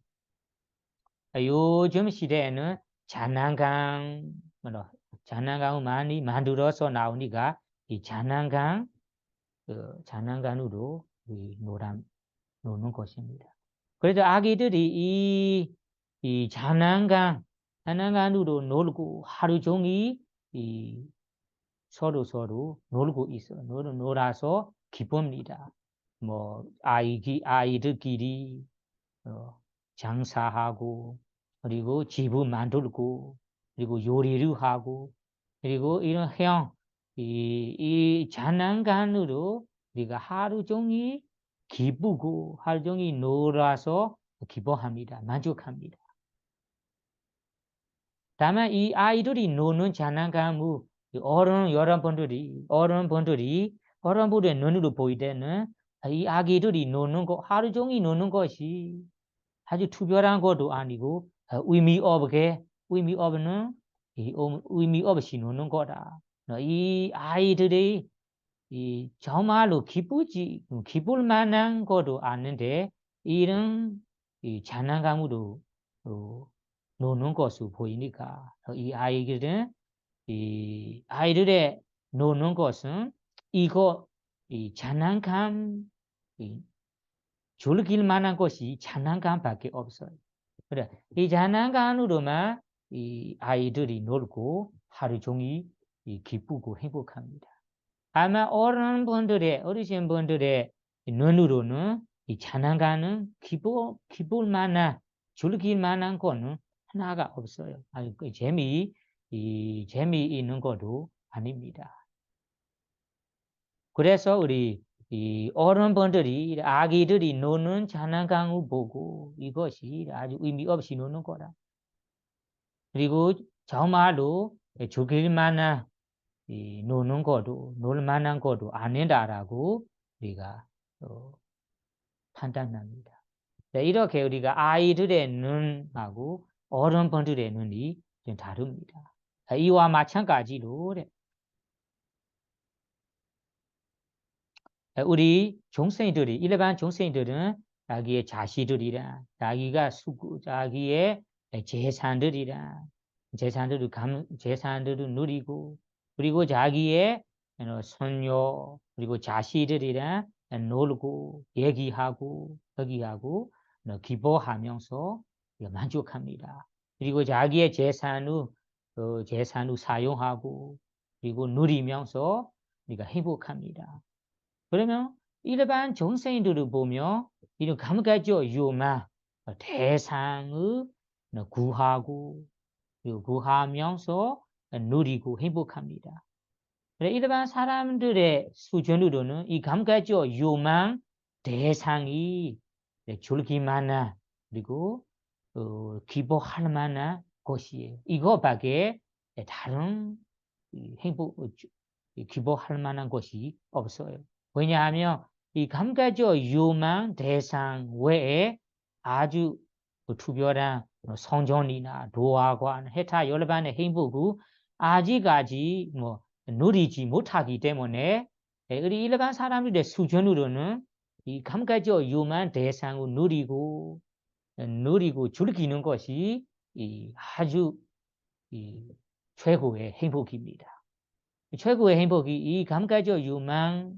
Speaker 1: 요즘 시대에는 장난감 장난감을 많이 만들어서 나오니까 이 장난감으로 노는 것입니다. 그래서 아기들이 이 장난감으로 놀고 하루 종일 서로 놀고 있어요. 놀아서 기쁩니다. 뭐 아이들끼리 장사하고 그리고 집을 만들고 그리고 요리를 하고 그리고 이런 이 장난감으로 우리가 하루 종일 기쁘고 하루 종일 놀아서 기뻐합니다. 만족합니다. 다만 이 아이들이 노는 장난감을 어른분들의 눈으로 보일 때는 이 아기들이 노는 거 하루 종일 노는 것이 아주 특별한 것도 아니고 의미 없는 의미 없이 노는 거다. 이 아이들이 정말로 기쁠 만한 것도 아닌데 이런 장난감으로 노는 것을 보이니까 이 아이들의 노는 것은 이 장난감 즐길 만한 것이 장난감밖에 없어요. 그래 이 장난감으로만 이 아이들이 놀고 하루 종일 기쁘고 행복합니다. 아마 어르신분들의 눈으로는 이 장난감은 기쁠 만한 즐길 만한 거는 하나가 없어요. 아니 재미있는 것도 아닙니다. 그래서 우리 이 어른분들이 아기들이 노는 장난감을 보고 이것이 아주 의미 없이 노는 거라. 그리고 정말로 즐길 만한 노는 것도 놀 만한 것도 아니다라고 우리가 판단합니다. 이렇게 우리가 아이들의 눈하고 어른분들의 눈이 좀 다릅니다. 이와 마찬가지로 우리 종생들이 일반 종생들은 자기의 자식들이랑 자기의 재산들을 누리고 그리고 자기의 손녀 그리고 자식들이랑 놀고 얘기하고 기뻐하면서 만족합니다. 그리고 자기의 재산을 사용하고 그리고 누리면서 우리가 행복합니다. 그러면 일반 정세인들을 보면 이런 감각적 유만 대상을 구하고 구하면서 누리고 행복합니다. 일반 사람들의 수준으로는 이 감각적 유만 대상이 즐길 만한 그리고 기뻐할 만한 것이에요. 이거밖에 다른 기뻐할 만한 것이 없어요. 왜냐하면 이 감각적 유망 대상 외에 아주 특별한 성전이나 도화관, 해타 열반의 행복을 아직까지 누리지 못하기 때문에 우리 일반 사람들의 수준으로는 이 감각적 유망 대상을 누리고 즐기는 것이 아주 최고의 행복입니다. 최고의 행복이 이 감각적 유망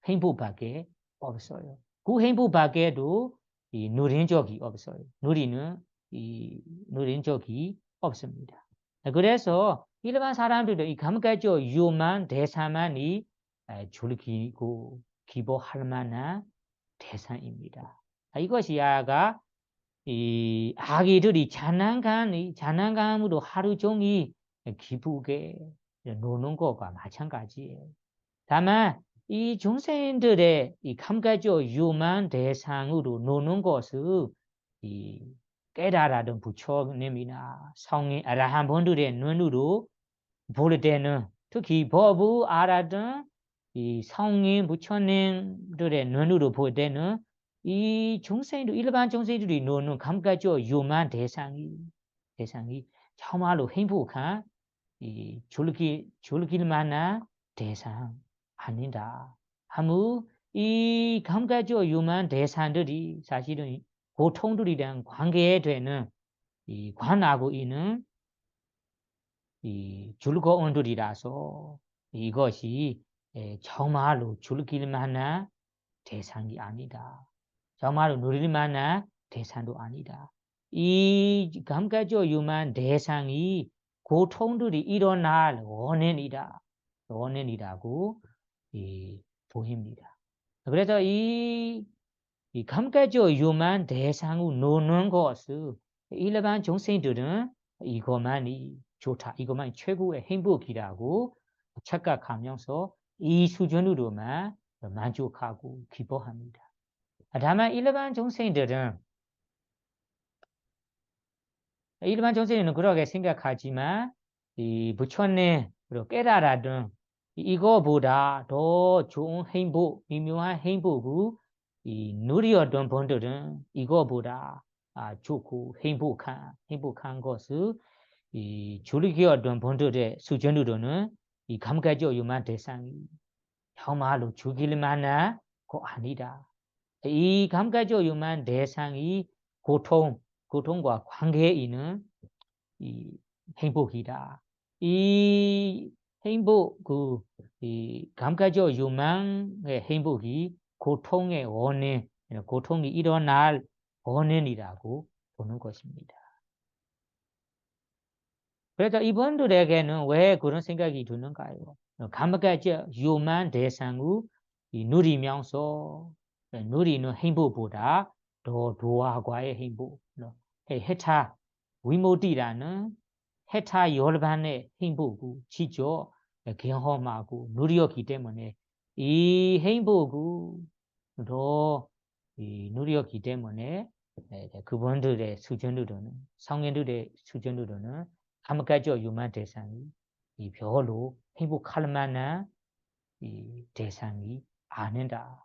Speaker 1: 행복밖에 없어요. 그 행복밖에도 누린 적이 없어요. 누린 적이 없습니다. 그래서 일반 사람들도 이 감각적 유망 대상만이 즐기고 기뻐할 만한 대상입니다. 이것이 이 아기들이 장난감으로 하루 종일 기쁘게 노는 것과 마찬가지예요. 다만 이 중생들의 이 감각적 유망 대상으로 노는 것을 이 깨달아든 부처님이나 성인 아라한 분들의 눈으로 볼 때는 특히 법을 알아든 이 성인 부처님들의 눈으로 볼 때는 이 일반 중생들이 노는 감각적 유망 대상이 정말로 행복한 즐길 만한 대상 아니다. 아무 이 감각적 유만 대상들이 사실은 고통들이랑 관계에 되는 이 관하고 있는 이 즐거움들이라서 이것이 정말로 즐길 만한 대상이 아니다. 정말로 누릴 만한 대상도 아니다. 이 감각적 유만 대상이 고통들이 일어날 원인이라고 보입니다. 그래서 이 감각적 유만 대상을 노는 것을 일반 정신들은 이것만이 좋다, 이것만이 최고의 행복이라고 착각하면서 이 수준으로만 만족하고 기뻐합니다. 다만 일반 정신들은 그렇게 생각하지만 이 부처님 그리고 깨달아든 이거보다 더 좋은 행복, 미묘한 행복을 이 누리었던 분들은 이거보다 좋고 행복한 것을 이 즐기었던 분들의 수준으로는 이 감각적 유만 대상이 정말로 즐길 만한 거 아니다. 이 감각적 유만 대상이 고통과 관계에 있는 이 행복이다. 이 행복, 이 감각적 유망의 행복이 고통의 원인, 고통이 일어날 원인이라고 보는 것입니다. 그래서 이분들에게는 왜 그런 생각이 드는가요? 감각적 유만 대상을 누리면서 누리는 행복보다 더 도화과의 행복, 해타 위모디라는 해타 열반의 행복을 직접 경험하고 누렸기 때문에 이 행복을 더 누렸기 때문에 그분들의 수준으로는 성인들의 수준으로는 감각적 유만 대상이 별로 행복할 만한 이 대상이 아니다.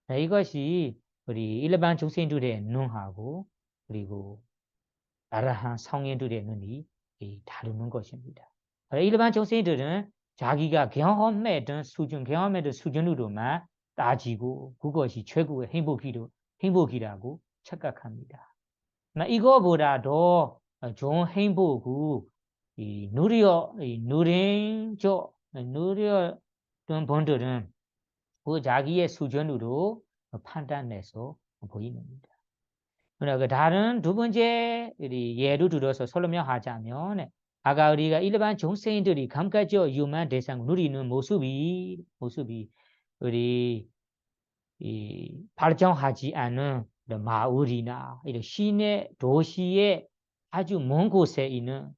Speaker 1: 이것이 우리 일반 중생들의 눈하고 그리고 아라한 성인들의 눈이 다르는 것입니다. 일반 중생들은 자기가 경험했던 수준으로만 따지고 그것이 최고의 행복이라고 착각합니다. 이거보다 더 좋은 행복을 누렸던 분들은 그 자기의 수준으로 판단해서 보입니다. 그 다른 두 번째 예를 들어서 설명하자면 아까 우리가 일반 중생들이 감각적 유만 대상을 누리는 모습이 우리 발전하지 않은 마을이나 시내 도시의 아주 먼 곳에 있는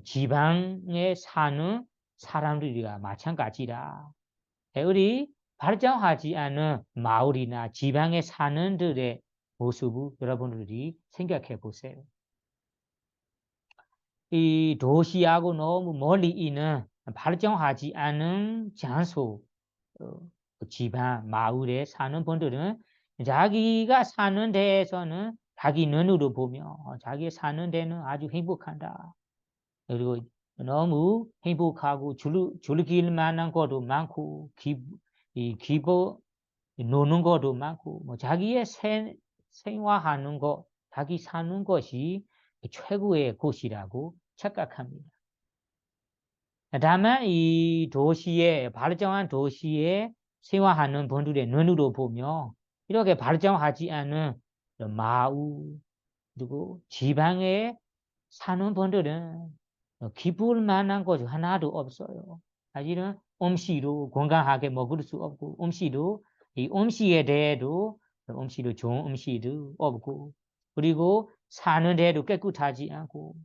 Speaker 1: 지방에 사는 사람들과 마찬가지라. 우리 발전하지 않은 마을이나 지방에 사는 들의 모습을 여러분들이 생각해 보세요. 이 도시하고 너무 멀리 있는 발전하지 않은 장소, 지방, 마을에 사는 분들은 자기가 사는 데에서는 자기 눈으로 보며 자기 사는 데는 아주 행복하다. 그리고 너무 행복하고 즐길 만한 것도 많고 노는 것도 많고 뭐 자기의 생활하는 것, 자기 사는 것이 최고의 곳이라고 착각합니다. 다만 이 발전한 도시에 생활하는 분들의 눈으로 보면 이렇게 발전하지 않은 마을 그리고 지방에 사는 분들은 기쁠 만한 것 하나도 없어요. 사실은 음식도 건강하게 먹을 수 없고 이 음식에 대해도 음식도 좋은 음식도 없고 그리고 사는 데도 깨끗하지 않고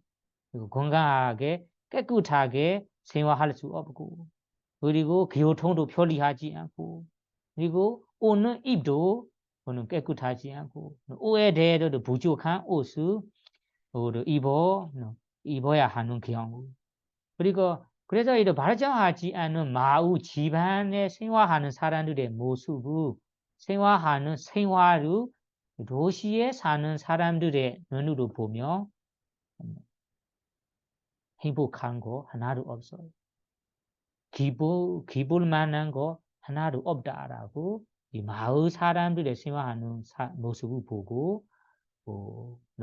Speaker 1: 그리고 건강하게 깨끗하게 생활할 수 없고 그리고 교통도 편리하지 않고 그리고 옷는 입도 깨끗하지 않고 옷에 대해서도 부족한 옷을 입어야 하는 경우 그리고 그래서 이런 발전하지 않은 마을 집안에 생활하는 사람들의 모습을 생활을 도시에 사는 사람들의 눈으로 보면 행복한 거 하나도 없어요. 기쁠 만한 거 하나도 없다라고 이 마을 사람들의 생활하는 모습을 보고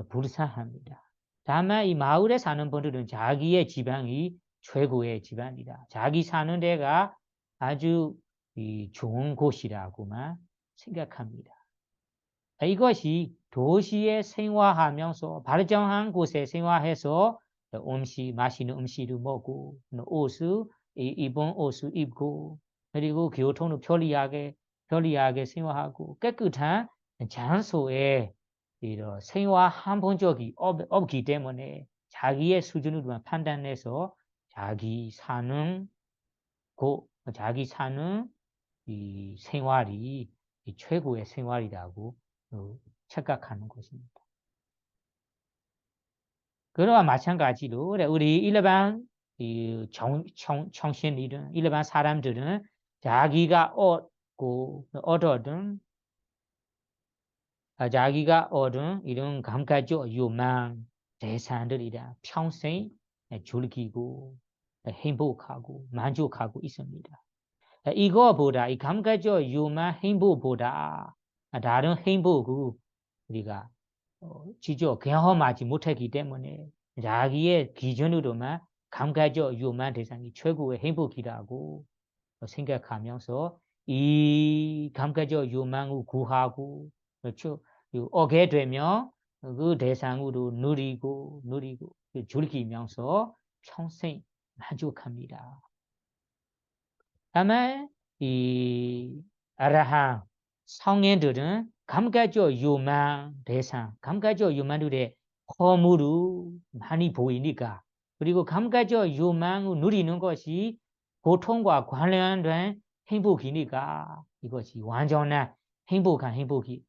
Speaker 1: 불쌍합니다. 다만 이 마을에 사는 분들은 자기의 지방이 최고의 집안이다. 자기 사는 데가 아주 좋은 곳이라고만 생각합니다. 이것이 도시에 생활하면서 발전한 곳에 생활해서 맛있는 음식을 먹고 옷을 입은 옷을 입고 그리고 교통도 편리하게 생활하고 깨끗한 장소에 생활한 본 적이 없기 때문에 자기의 수준으로만 판단해서 자기 사는 이 생활이 최고의 생활이라고 착각하는 것입니다. 그와 마찬가지로 우리 일반 청신들은 일반 사람들은 자기가 자기가 얻은 이런 감각적 유망 대상들이라 평생 즐기고 행복하고 만족하고 있습니다. 이거보다 이 감각적 유망 행복보다 다른 행복을 우리가 직접 경험하지 못했기 때문에 자기의 기준으로만 감각적 유망 대상이 최고의 행복이라고 생각하면서 이 감각적 유망을 구하고 그렇죠. 오게 되면 그 대상으로 누리고 즐기면서 평생 만족합니다. 다만 이 아라한 성인들은 감각적 유망 대상, 감각적 유망들의 허물을 많이 보이니까 그리고 감각적 유망을 누리는 것이 고통과 관련된 행복이니까 이것이 완전한 행복이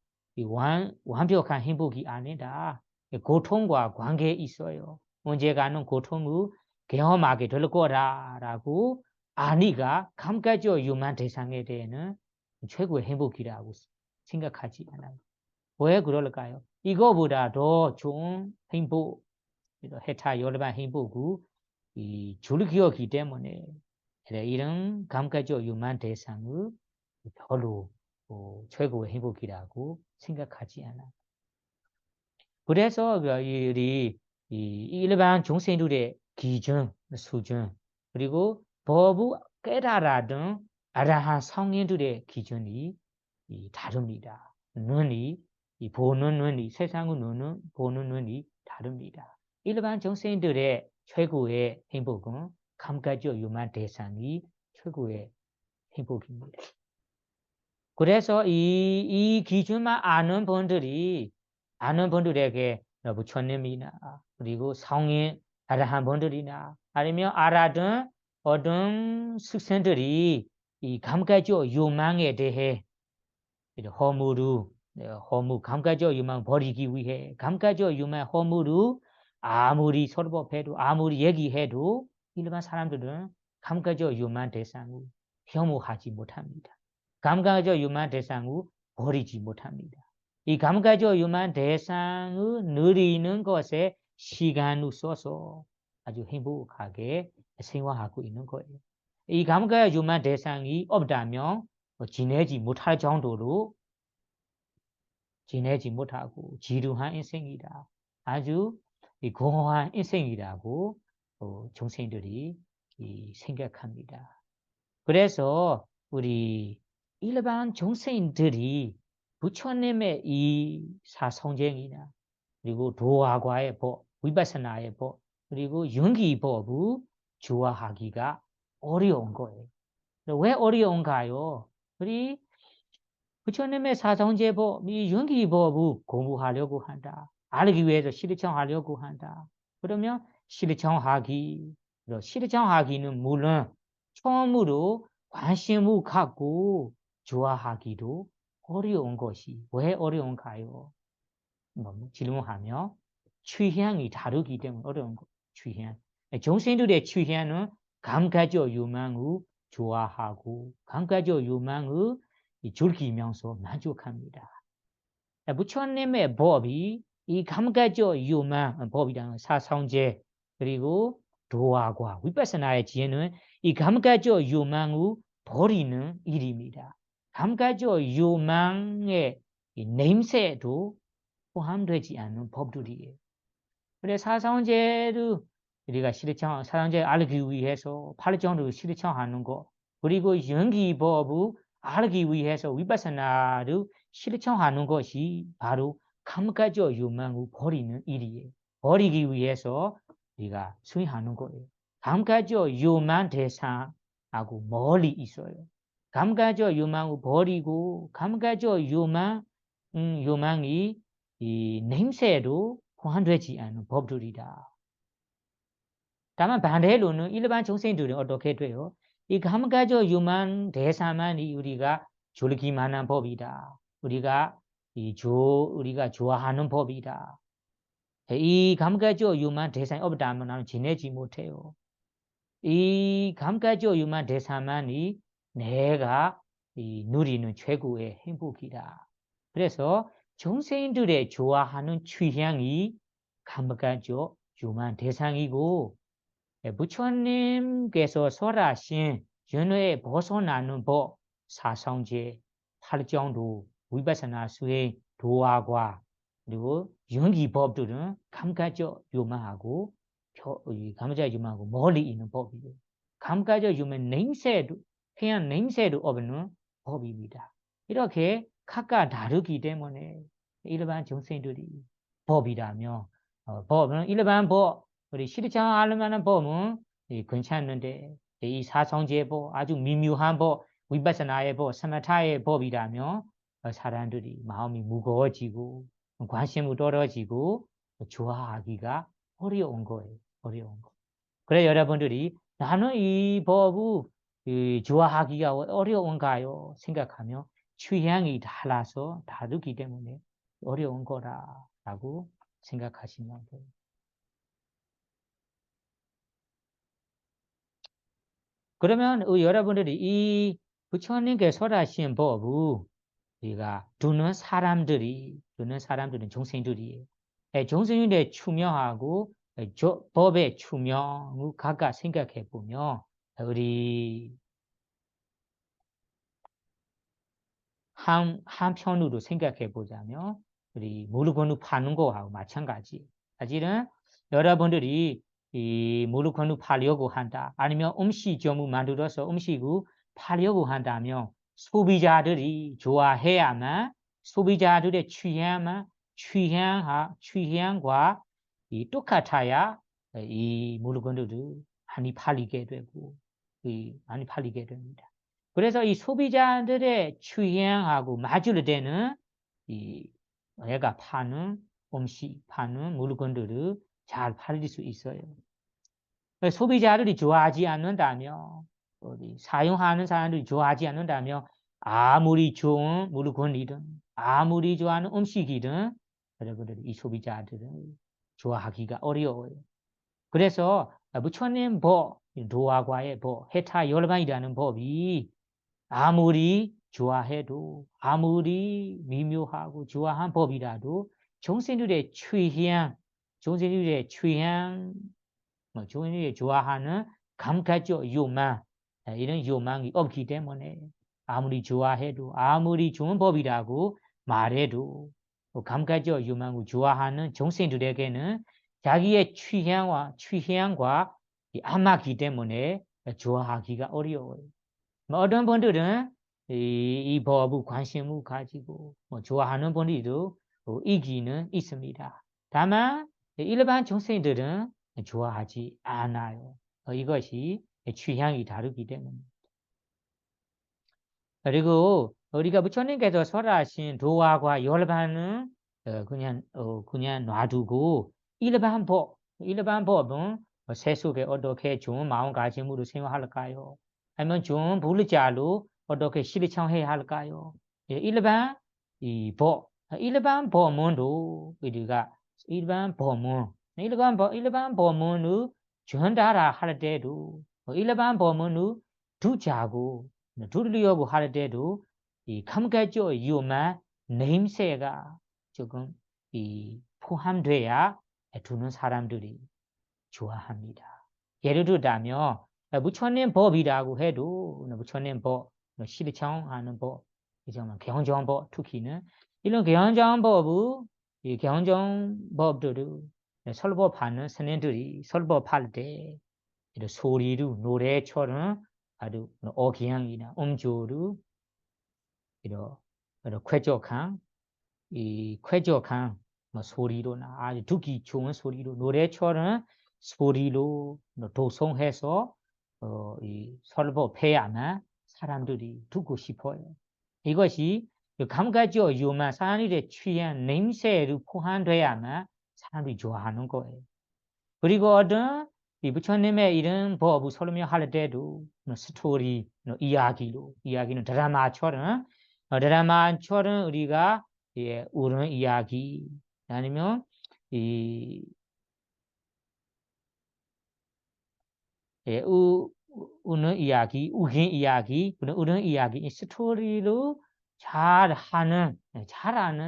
Speaker 1: 완벽한 행복이 아니다. 고통과 관계 있어요. 언제가는 고통을 경험하게 될 거다라고 아니가 감각적 유망 대상에 대해는 최고의 행복이라고 생각하지 않아요. 왜 그럴까요? 이거보다 더 좋은 행복, 해타 여러분 행복을 즐기었기 때문에 이런 감각적 유망 대상을 별로 최고의 행복이라고 생각하지 않아요. 그래서 우리 일반 중생들의 기준, 수준 그리고 법을 깨달아든 아라한 성인들의 기준이 다릅니다. 보는 눈이 세상을 보는 눈이 다릅니다. 일반 중생들의 최고의 행복은 감각적 유망 대상이 최고의 행복입니다. 그래서 이 기준만 아는 분들에게 부처님이나 그리고 성인 아라한 분들이나 아니면 알아둔 어떤 스승들이 이 감각적 유망에 대해 허물을 감각적 유망 버리기 위해 감각적 유망 허물을 아무리 설법해도 아무리 얘기해도 일반 사람들은 감각적 유망 대상을 혐오하지 못합니다. 감각적 유망 대상을 버리지 못합니다. 이 감각적 유망 대상을 누리는 것에 시간을 써서 아주 행복하게 생활하고 있는 거예요. 이 감각적 유망 대상이 없다면 지내지 못할 정도로 지내지 못하고 지루한 인생이다. 아주 공허한 인생이라고 중생들이 생각합니다. 그래서 우리 일반 중생들이 부처님의 이 사성쟁이나 그리고 도화과의 법, 위파스나의 법, 그리고 윤기법을 좋아하기가 어려운 거예요. 왜 어려운가요? 우리 부처님의 사성제법, 이 윤기법을 공부하려고 한다. 알기 위해서 실천하려고 한다. 그러면 실천하기는 물론 처음으로 관심을 갖고 좋아하기도 어려운 것이 왜 어려운가요? 질문하며 취향이 다르기 때문에 어려운 거. 취향. 중생들의 취향은 감각적 유망을 좋아하고 감각적 유망을 즐기면서 만족합니다. 부처님의 법이 이 감각적 유망 법이라는 사성제 그리고 도화과 위파스나의 지혜는 이 감각적 유망을 버리는 일입니다. 감가죠 요망의 냄새도 포함되지 않는 법들이에요. 그래 사상제도 우리가 실천 사상제 알기 위해서 8종도 실천하는 거 그리고 연기법을 알기 위해서 위파사나를 실천하는 것이 바로 감가죠 요망을 버리는 일이에요. 버리기 위해서 우리가 수행하는 거예요. 감가죠 요망 대상하고 멀리 있어요. 감가죠 요망을 버리고 감가죠 요망이 이 냄새로 포함되지 않은 법들이다. 다만 반대로는 일반 정신들은 어떻게 돼요? 이 감가죠 유만 대사만이 우리가 졸기만 한 법이다. 우리가 우리가 좋아하는 법이다. 이 감가죠 유만 대상이 없다면 나는 지내지 못해요. 이 감가죠 유만 대사만이 내가 누리는 최고의 행복이다. 그래서 정세인들의 좋아하는 취향이 감가죠 유만 대상이고 부처님께서 설하신 윤회에 벗어나는 법 사성제 8정도 위파사나 수행 도화과 그리고 연기법들은 감가적 요망하고 감가적 요망하고 멀리 있는 법이에요. 감가적 요망 냄새도 그냥 냄새도 없는 법입니다. 이렇게 각각 다르기 때문에 일반 정생들이 법이라며 법은 일반 법 우리 실천 할 만한 법은 괜찮은데 이 사성제 법 아주 미묘한 법 위파사나의 법 사마타의 법이라며 사람들이 마음이 무거워지고 관심이 떨어지고 좋아하기가 어려운 거예요. 어려운 거. 그래 여러분들이 나는 이 법을 좋아하기가 어려운가요? 생각하며 취향이 달라서 다르기 때문에 어려운 거라고 생각하시면 돼요. 그러면 여러분들이 이 부처님께서 설하신 법을 우리가 두는 사람들은 종생들이에요. 종생들의 추명하고 법의 추명을 각각 생각해 보면 우리 한편으로 생각해 보자면 우리 무릎건우 파는 거하고 마찬가지. 사실은 여러분들이 이 무릎건우 파려고 한다. 아니면 음식점을 만들어서 음식을 파려고 한다면 소비자들이 좋아해야만 소비자들의 취향과 이 똑같아야 이 물건들을 많이 팔리게 되고 많이 팔리게 됩니다. 그래서 이 소비자들의 취향하고 맞을 때는 이 내가 파는 음식, 파는 물건들을 잘 팔릴 수 있어요. 소비자들이 좋아하지 않는다면, 사용하는 사람들이 좋아하지 않는다면 아무리 좋은 물건이든 아무리 좋아하는 음식이든 여러분들이 이 소비자들은 좋아하기가 어려워요. 그래서 부처님 법, 도화과의 법, 해타 열반이라는 법이 아무리 좋아해도 아무리 미묘하고 좋아한 법이라도 종생들의 취향, 종생들의 좋아하는 감가적 욕망 이런 욕망이 없기 때문에 아무리 좋아해도 아무리 좋은 법이라고 말해도 감가적 욕망을 좋아하는 종생들에게는 자기의 취향과 안 맞기 때문에 좋아하기가 어려워요. 어떤 분들은 이 법을 관심을 가지고 좋아하는 분들도 있기는 있습니다. 다만 일반 정생들은 좋아하지 않아요. 이것이 취향이 다르기 때문에. 그리고 우리가 부처님께서 설하신 도화과 열반은 그냥 놔두고 일반 법은 세속에 어떻게 좋은 마음가짐으로 생활할까요? 아니면 좋은 불자로 어떻게 실천해야 할까요? 일반 일반 법문도 우리가 일반 법문을 전달하 할 때도 일반 법문을 두자고 두려고 할 때도 이 감가적 유만 냄새가 조금 포함돼야 두는 사람들이 좋아합니다. 예를 들자면 부처님 법이라고 해도 부처님 법 실천하는 법 이정만 경정법 특히는 이런 경정법은 이 경정법들도 설법하는 선생들이 설법할 때 이런 소리로 노래처럼 아주 어기양이나 음조로 이런 쾌적한 이 쾌적한 뭐 소리로나 아주 듣기 좋은 소리로 노래처럼 소리로 도송해서 이 설법해야만 사람들이 듣고 싶어요. 이것이 감각적 유만 사람들의 취한 냄새로 포함돼야만 사람들이 좋아하는 거예요. 그리고 어떤 이 부처님의 이런 법을 설명할 때도 스토리, 이야기는 드라마처럼 우리가 예, 옳은 이야기 아니면 이 예, 우는 이야기, 우긴 이야기, 그런 옳은 이야기, 이 스토리로 잘하는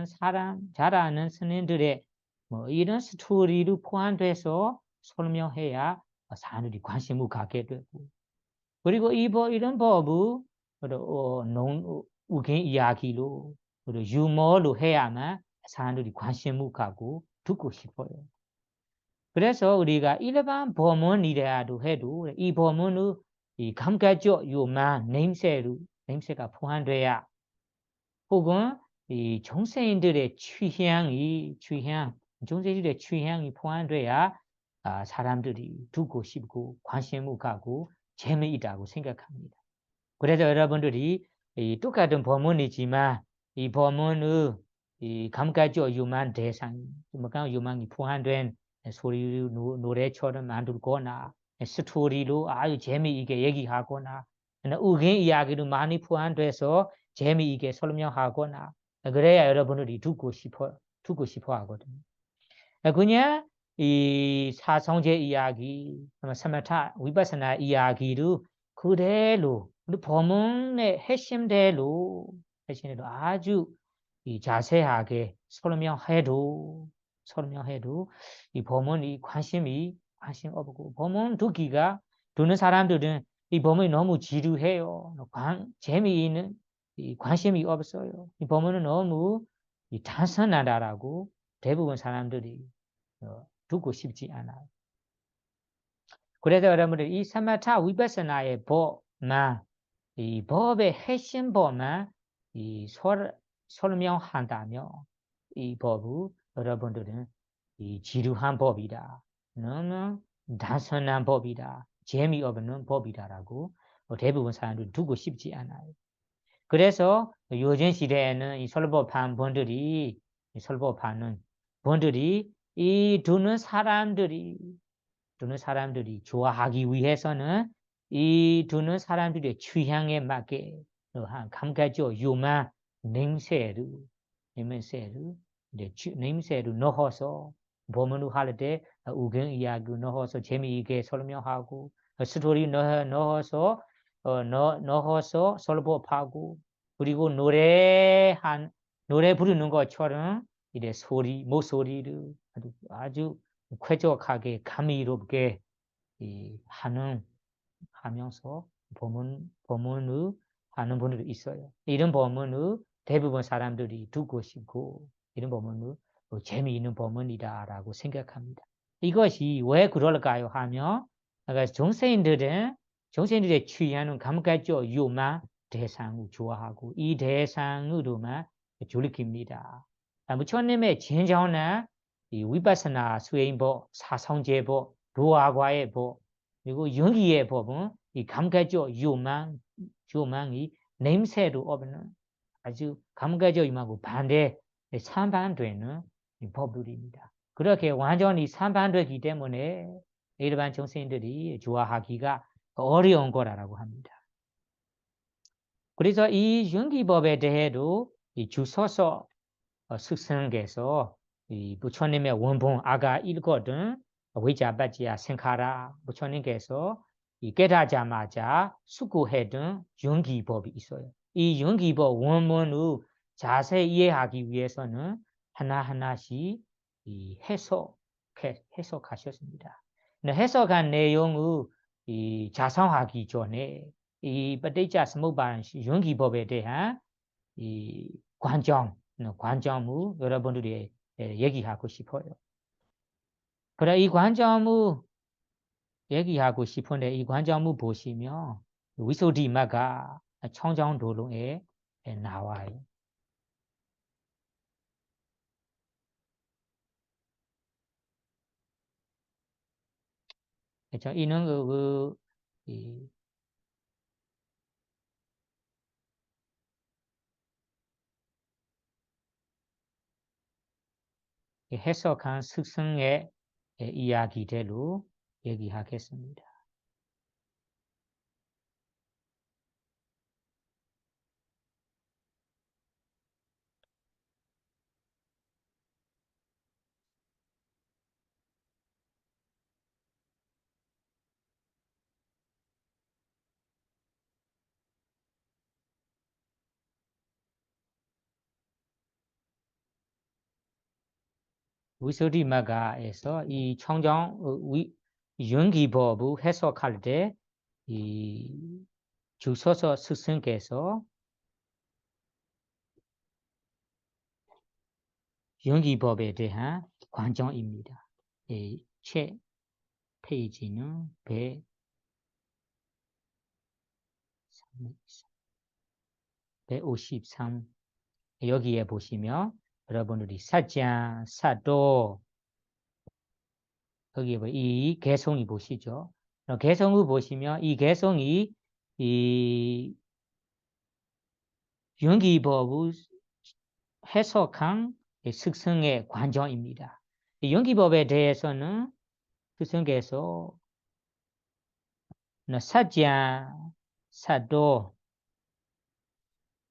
Speaker 1: 사람, 잘하는 스님들의 뭐 이런 스토리로 포함돼서 설명해야 사람들이 관심을 갖게 되고 그리고 이런 법을 우긴 이야기로 유머로 해야만 사람들이 관심을 갖고 듣고 싶어요. 그래서 우리가 일반 법문이라도 해도 이 법문은 이 감각적 요만 냄새가 포함돼야 혹은 이 정세인들의 정세인들의 취향이 포함돼야 사람들이 듣고 싶고 관심을 갖고 재미있다고 생각합니다. 그래서 여러분들이 이 똑같은 법문이지만 이 법문의 이 감각적 유만 대상, 유망이 포함된 소리 노래처럼 만들거나 스토리로 아주 재미있게 얘기하거나 의견 이야기로 많이 포함돼서 재미있게 설명하거나 그래야 여러분들이 듣고 싶어 하거든요. 그냥 이 사성제 이야기, 사마타 위파사나 이야기를 그대로 우리 법문의 핵심대로 아주 이 자세하게 설명해도 이 법문이 관심 없고 법문 듣는 사람들은 이 법문이 너무 지루해요. 재미있는 관심이 없어요. 이 법문은 너무 단순하다라고 대부분 사람들이 듣고 싶지 않아요. 그래서 여러분들 이 사마타 위파사나의 법만 이 법의 핵심 법만 이 설명한다면 이 법은 여러분들은 이 지루한 법이다. 너무 단순한 법이다. 재미없는 법이다라고 대부분 사람들이 듣고 싶지 않아요. 그래서 요즘 시대에는 이 설법하는 분들이 이 듣는 사람들이 좋아하기 위해서는 이 듣는 사람들의 취향에 맞게 한 감각적 유만 냄새를 넣어서 법문을 할 때 의견 이야기 넣어서 재미있게 설명하고 스토리 넣어서 설법하고 그리고 노래 부르는 것처럼 이래 목소리를 아주 쾌적하게 감미롭게 하면서 법문을 하는 분들이 있어요. 이런 법문을 대부분 사람들이 듣고 싶고 이런 법문을 재미있는 법문이다라고 생각합니다. 이것이 왜 그럴까요 하면 정세인들의 취하는 감각적 유만 대상을 좋아하고 이 대상으로만 졸립니다. 부처님의 진정한 이 위파사나 수행법, 사성제법, 도화과의 법, 그리고 영기의 법은 이 감각적 유망이 냄새로 없는 아주 감각적 유망하고 반대 상반되는 법들입니다. 그렇게 완전히 상반되기 때문에 일반 정세인들이 좋아하기가 어려운 거라고 합니다. 그래서 이 영기법에 대해도 이 주소서 스승께서 이 부처님의 원본 아가 읽거든 위자바지야 생카라 부처님께서 이 깨닫자마자 숙고했던 영기법이 있어요. 이 영기법 원문을 자세히 이해하기 위해서는 하나하나씩 이 해석하셨습니다. 해석한 내용을 이 자성하기 전에 이ปฏิจจสมุปบาท 영기법에 대한 이 관점무 여러분들이 얘기하고 싶어요. 그래 이 관점무 얘기하고 싶은데 이 관점무 보시면 위소디마가 청정도로에 나와요. 그렇죠? 이는 이 해석한 스승의 이야기대로 얘기하겠습니다. 위소디마가에서 이 청정 윤기법을 해석할 때 이 주소서 스승께서 윤기법에 대한 관점입니다. 책 페이지는 153 여기에 보시면 여러분들이 사장, 사도 여기에 이 개성이 보시죠. 개성을 보시면 이 개성이 이 윤기법을 해석한 스승의 관점입니다. 윤기법에 대해서는 스승께서 사장, 사도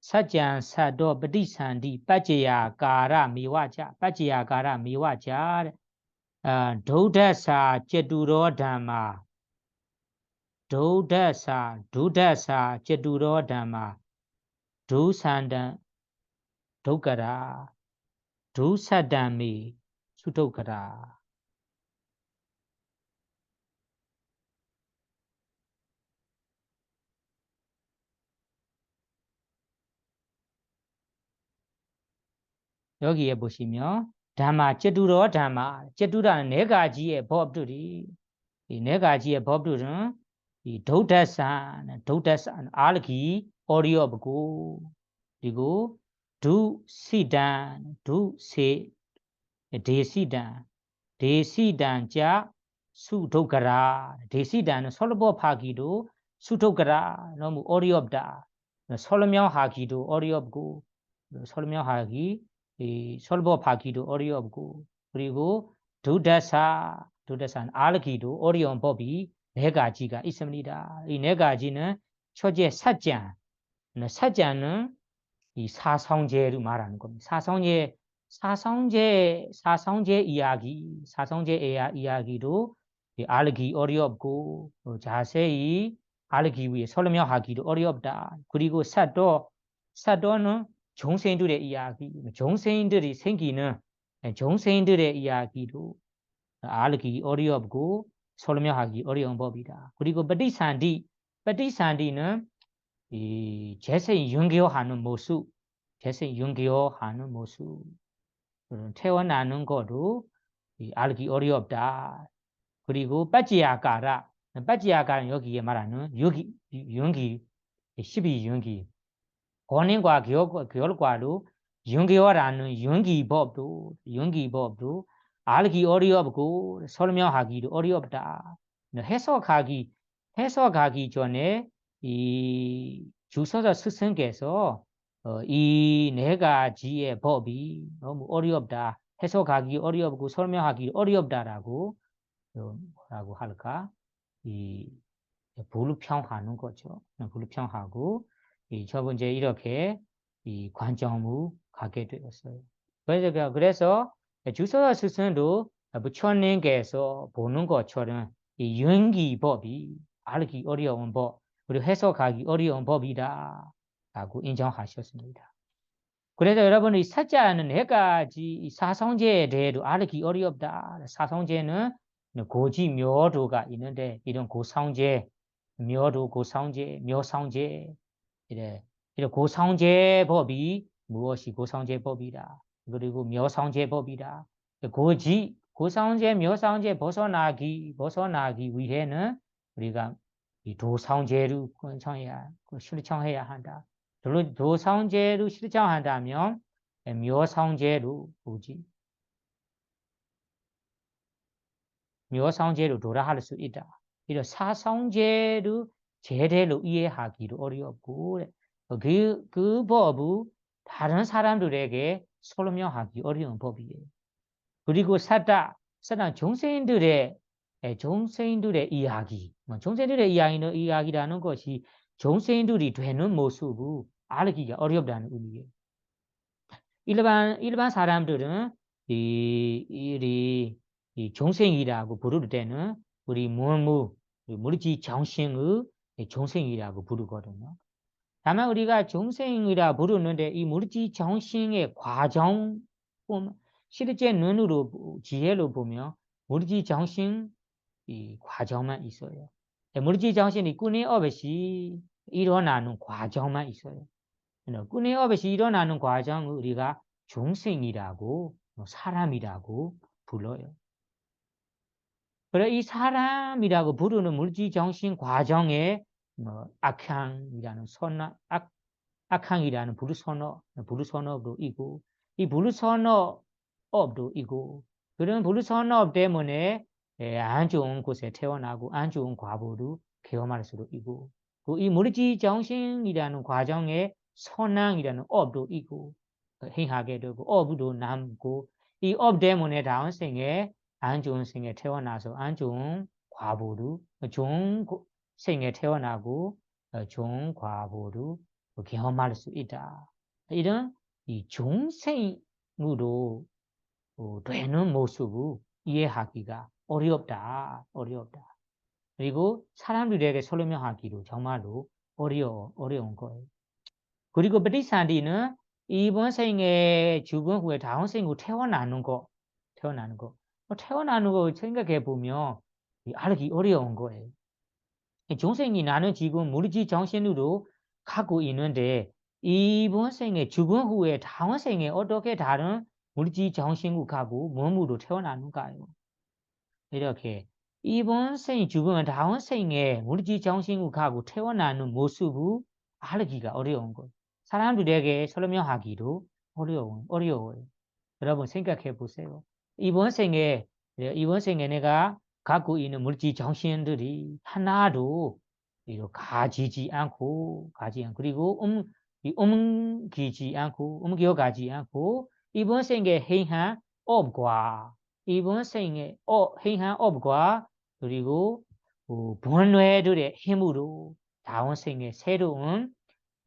Speaker 1: 사장, 사도,ปฏิสนธิ ปัจจยาการ 미와자, ปัจจยาการ 미와자, 도다사, 제두로 담마, 도다사, 제두로 담마, 두산단, 도가라, 두사담이, 수도가라. 여기에 보시면 담마, 제두로 담마, 제두라는 네 가지의 법들이 이 네 가지의 법들은 이 도다산, 알기 어리업고 그리고 두시단, 두세 대시단자 수도가라 대시단은 설법하기도 수도가라 너무 어렵다. 설명하기도 어렵고 설명하기 이 설법하기도 어렵고 그리고 두다산 알기도 어려운 법이 네 가지가 있습니다. 이 네 가지는 첫째 사자는 이 사성제를 말하는 겁니다. 사성제 이야기도 알기 어렵고 자세히 알기 위해 설명하기도 어렵다. 그리고 사도는 종생들의 이야기, 종생들이 생기는 종생들의 이야기도 알기 어렵고 설명하기 어려운 법이다. 그리고ปฏิสันธิ는 이 재생 윤교하는 모습, 태어나는 것도 알기 어렵다. 그리고 빠지야가는 여기에 말하는 윤기, 12윤기, 권인과 결과로 윤교라는 윤기법도 알기 어렵고 설명하기도 어렵다. 해석하기 전에 이 주소서 스승께서 이 네 가지의 법이 너무 어렵다. 해석하기 어렵고 설명하기 어렵다라고 뭐라고 할까? 이 불평하는 거죠. 불평하고 첫 번째 이렇게 이 관점을 가게 되었어요. 그래서 주소서 스승도 부처님께서 보는 것처럼 이 윤기법이 알기 어려운 법, 그리고 해석하기 어려운 법이다 라고 인정하셨습니다. 그래서 여러분이 사자는 네 가지 사성제에 대해도 알기 어렵다. 사성제는 고지 묘도가 있는데 이런 고성제, 묘도 고성제, 묘성제 이래 이런 고성제법이 무엇이 고성제법이다. 그리고 묘성제법이다. 고성제, 묘성제 벗어나기 위해는 우리가 이 도성제를 실천해야 한다. 도성제를 실천한다면 묘성제로 묘성제로 돌아갈 수 있다. 이런 사성제를 제대로 이해하기도 어렵고 그 법을 다른 사람들에게 설명하기 어려운 법이에요. 그리고 사단 종생인들의 이야기, 종생인들의 이야기라는 것이 종생인들이 되는 모습을 알기가 어렵다는 의미예요. 일반 사람들은 이 종생이라고 부를 때는 우리 물질 정신의 종생이라고 부르거든요. 다만 우리가 종생이라 부르는데 이 물질 정신의 과정 실제 눈으로 지혜로 보면 물질 정신 이 과정만 있어요. 물질 정신이 끊임없이 일어나는 과정만 있어요. 끊임없이 일어나는 과정을 우리가 중생이라고 사람이라고 불러요. 그래 이 사람이라고 부르는 물질 정신 과정에 악향이라는 악향이라는 부르선업도 있고 이 부르선업도 있고 그런 부르선업 때문에 안 좋은 곳에 태어나고 안 좋은 과보도 경험할 수도 있고 이 물질 정신이라는 과정에 선왕이라는 업도 있고 행하게 되고 업도 남고 이 업 때문에 다음 생에 안 좋은 생에 태어나서 안 좋은 과보도 좋은 생에 태어나고 좋은 과보도 경험할 수 있다. 이런 이 중생으로 되는 모습을 이해하기가 어렵다. 그리고 사람들에게 설명하기도 정말로 어려운 거예요. 그리고ปฏิสนธิ는 이번 생에 죽은 후에 다음 생으로 태어나는 거 생각해 보면 알기 어려운 거예요. 중생이 나는 지금 물질 정신으로 갖고 있는데 이번 생에 죽은 후에 다음 생에 어떻게 다른 물질 정신으로 가고 몸으로 태어나는가요? 이렇게 이번 생이 죽으면 다음 생에 물질 정신으로 가고 태어나는 모습을 알기가 어려운 거예요. 사람들에게 설명하기도 어려워요. 여러분 생각해 보세요. 이번 생에 내가 갖고 있는 물질 정신들이 하나도 가지지 않고 그리고 옮겨가지 않고 이번 생에 행한 업과 이번 생에 행한 업과 그리고 번뇌들의 힘으로 다음 생에 새로운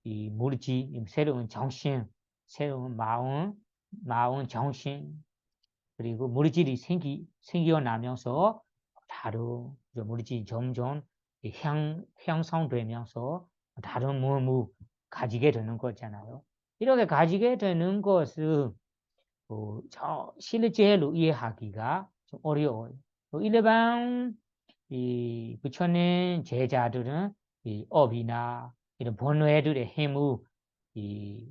Speaker 1: 이 물질, 새로운 정신, 새로운 마음 정신 그리고 물질이 생겨나면서 다른 물질이 점점 형성되면서 다른 몸을 가지게 되는 거잖아요. 이렇게 가지게 되는 것은 실제로 이해하기가 좀 어려워요. 일반 이 부처님 제자들은 이 업이나 이런 번뇌들의 힘을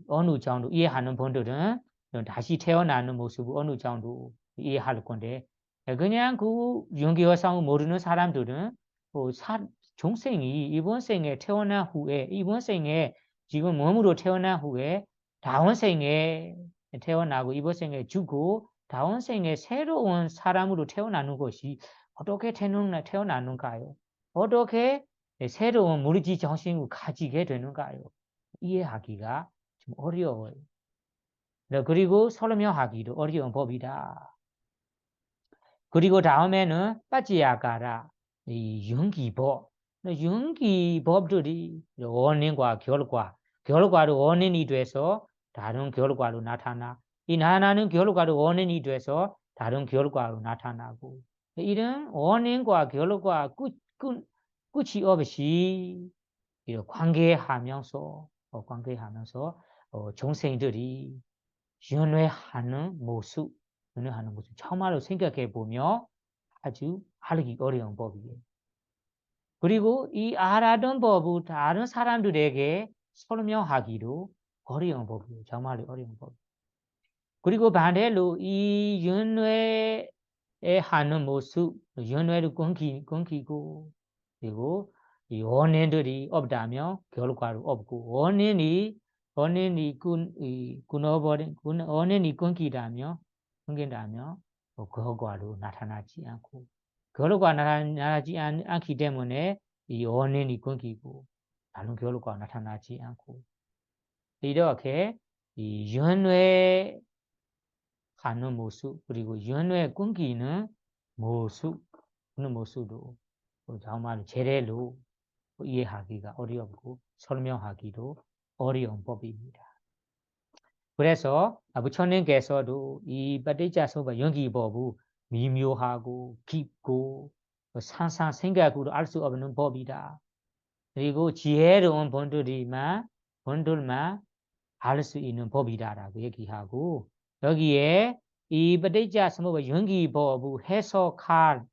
Speaker 1: 어느 정도 이해하는 분들은 다시 태어나는 모습을 어느 정도 이해할 건데 그냥 그 윤기화상을 모르는 사람들은 중생이 이번 생에 태어난 후에 이번 생에 지금 몸으로 태어난 후에 다음 생에 태어나고 이번 생에 죽고 다음 생에 새로운 사람으로 태어나는 것이 어떻게 태어나는가요? 어떻게 새로운 물질 정신을 가지게 되는가요? 이해하기가 좀 어려워요. 그리고 설명하기도 어려운 법이다. 그리고 다음에는 빠지야가라 이 윤기법들이 원인과 결과로 원인이 돼서 다른 결과로 나타나 이 나타나는 결과로 원인이 돼서 다른 결과로 나타나고 이런 원인과 결과 끝이 없이 관계하면서 중생들이 연회하는 모습 정말로 생각해 보면 아주 알기 어려운 법이에요. 그리고 이 알았던 법을 다른 사람들에게 설명하기도 어려운 법이에요. 정말 어려운 법. 그리고 반대로 이 윤회에 하는 모습, 윤회를 끊기고 그리고 이 원인들이 없다면 결과도 없고 원인이 끊긴다면 결과도 나타나지 않고 결과 나타나지 않기 때문에 이 원인이 끊기고 다른 결과 나타나지 않고 이렇게 이 윤회 하는 모습 그리고 윤회 끊기는 모습 그런 모습도 정말 제대로 이해하기가 어렵고 설명하기도 어려운 법입니다. 그래서 부처님께서도 이ปฏิจจสมุปบาท 연기법을 미묘하고 깊고 상상 생각으로 알 수 없는 법이다. 그리고 지혜로운 분들만 알 수 있는 법이다라고 얘기하고 여기에 이ปฏิจจสมุปบาท 연기법을 해석할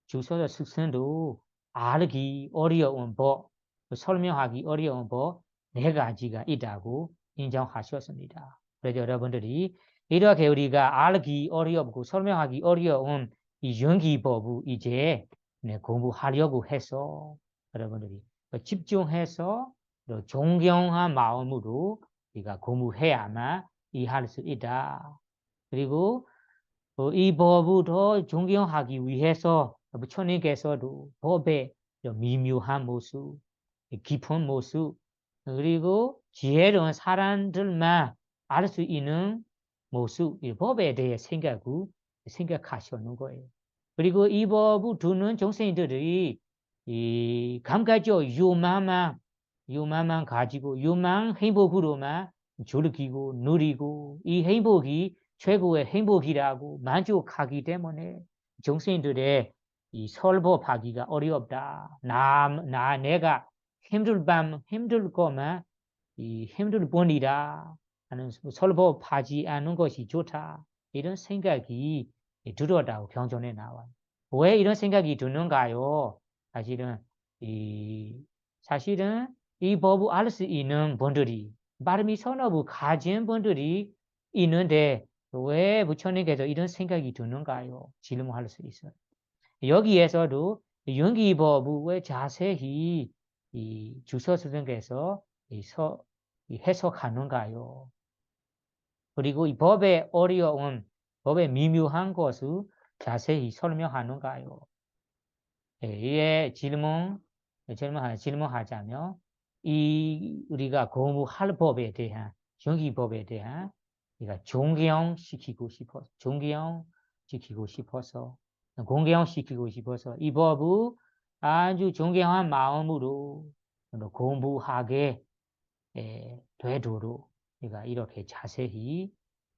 Speaker 1: 주소자 스승도 알기 어려운 법, 설명하기 어려운 법 4가지가 있다고 인정하셨습니다. 그래서 여러분들이 이렇게 우리가 알기 어렵고 설명하기 어려운 이 연기법을 이제 공부하려고 해서 여러분들이 집중해서 존경한 마음으로 우리가 공부해야만 이해할 수 있다. 그리고 이 법을 더 존경하기 위해서 부처님께서도 법의 미묘한 모습, 깊은 모습, 그리고 지혜로운 사람들만 알 수 있는 모습, 이 법에 대해 생각하시는 거예요. 그리고 이 법을 두는 정생들이 이 감각적 유만만 가지고 유만 행복으로만 즐기고 누리고 이 행복이 최고의 행복이라고 만족하기 때문에 정신들의 이 설법하기가 어렵다. 내가 힘들 거면 이 힘들 뿐이다 하는 설법하지 않는 것이 좋다. 이런 생각이 들었다고 경전에 나와요. 왜 이런 생각이 드는가요? 사실은 이 법을 알 수 있는 분들이 바람이 선업을 가진 분들이 있는데 왜 부처님께서 이런 생각이 드는가요? 질문할 수 있어요. 여기에서도 연기법을 왜 자세히 이 주서 스승께서 해석하는가요? 그리고 이 법의 어려운, 법의 미묘한 것을 자세히 설명하는가요? 이에 질문하자면 우리가 공부할 법에 대한 연기법에 대한 우리가 존경시키고 싶어서 이 법을 아주 존경한 마음으로 공부하게 되도록 우리가 이렇게 자세히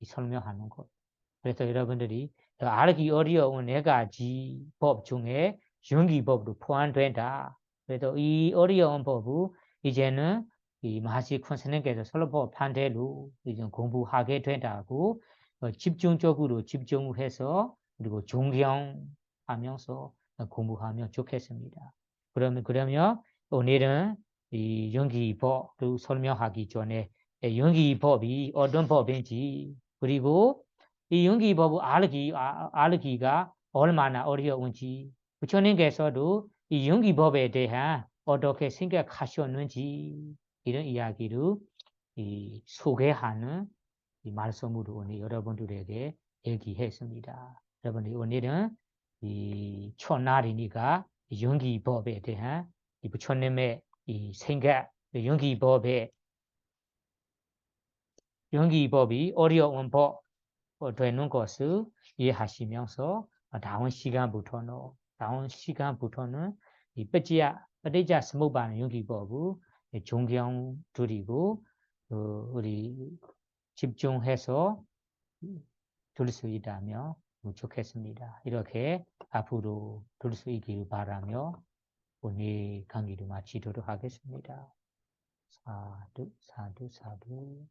Speaker 1: 설명하는 것. 그래서 여러분들이 알기 어려운 4가지 법 중에 연기법도 포함된다. 그래서 이 어려운 법을 이제는 이 마하시 쿤스님께서 설법 반대로 이제 공부하게 된다고 집중적으로 집중해서 그리고 존경하면서 공부하면 좋겠습니다. 그러면 오늘은 이 연기법을 설명하기 전에 연기법이 어떤 법인지 그리고 이 연기법을 알기가 얼마나 어려운지 부처님께서도 이 연기법에 대한 어떻게 생각하셨는지 이런 이야기를 소개하는 이 말씀으로 오늘 여러분들에게 얘기했습니다. 여러분들 오늘은 이 첫날이니까 연기법에 대한 이 부처님의 이 생각, 연기법이 어려운 법 되는 것을 이해하시면서 다음 시간부터는 이ปฏิจจสมุปบาท 연기법을 존경 드리고 우리 집중해서 들을 수 있다면 좋겠습니다. 이렇게 앞으로 들을 수 있기를 바라며 오늘 강의를 마치도록 하겠습니다. 사두.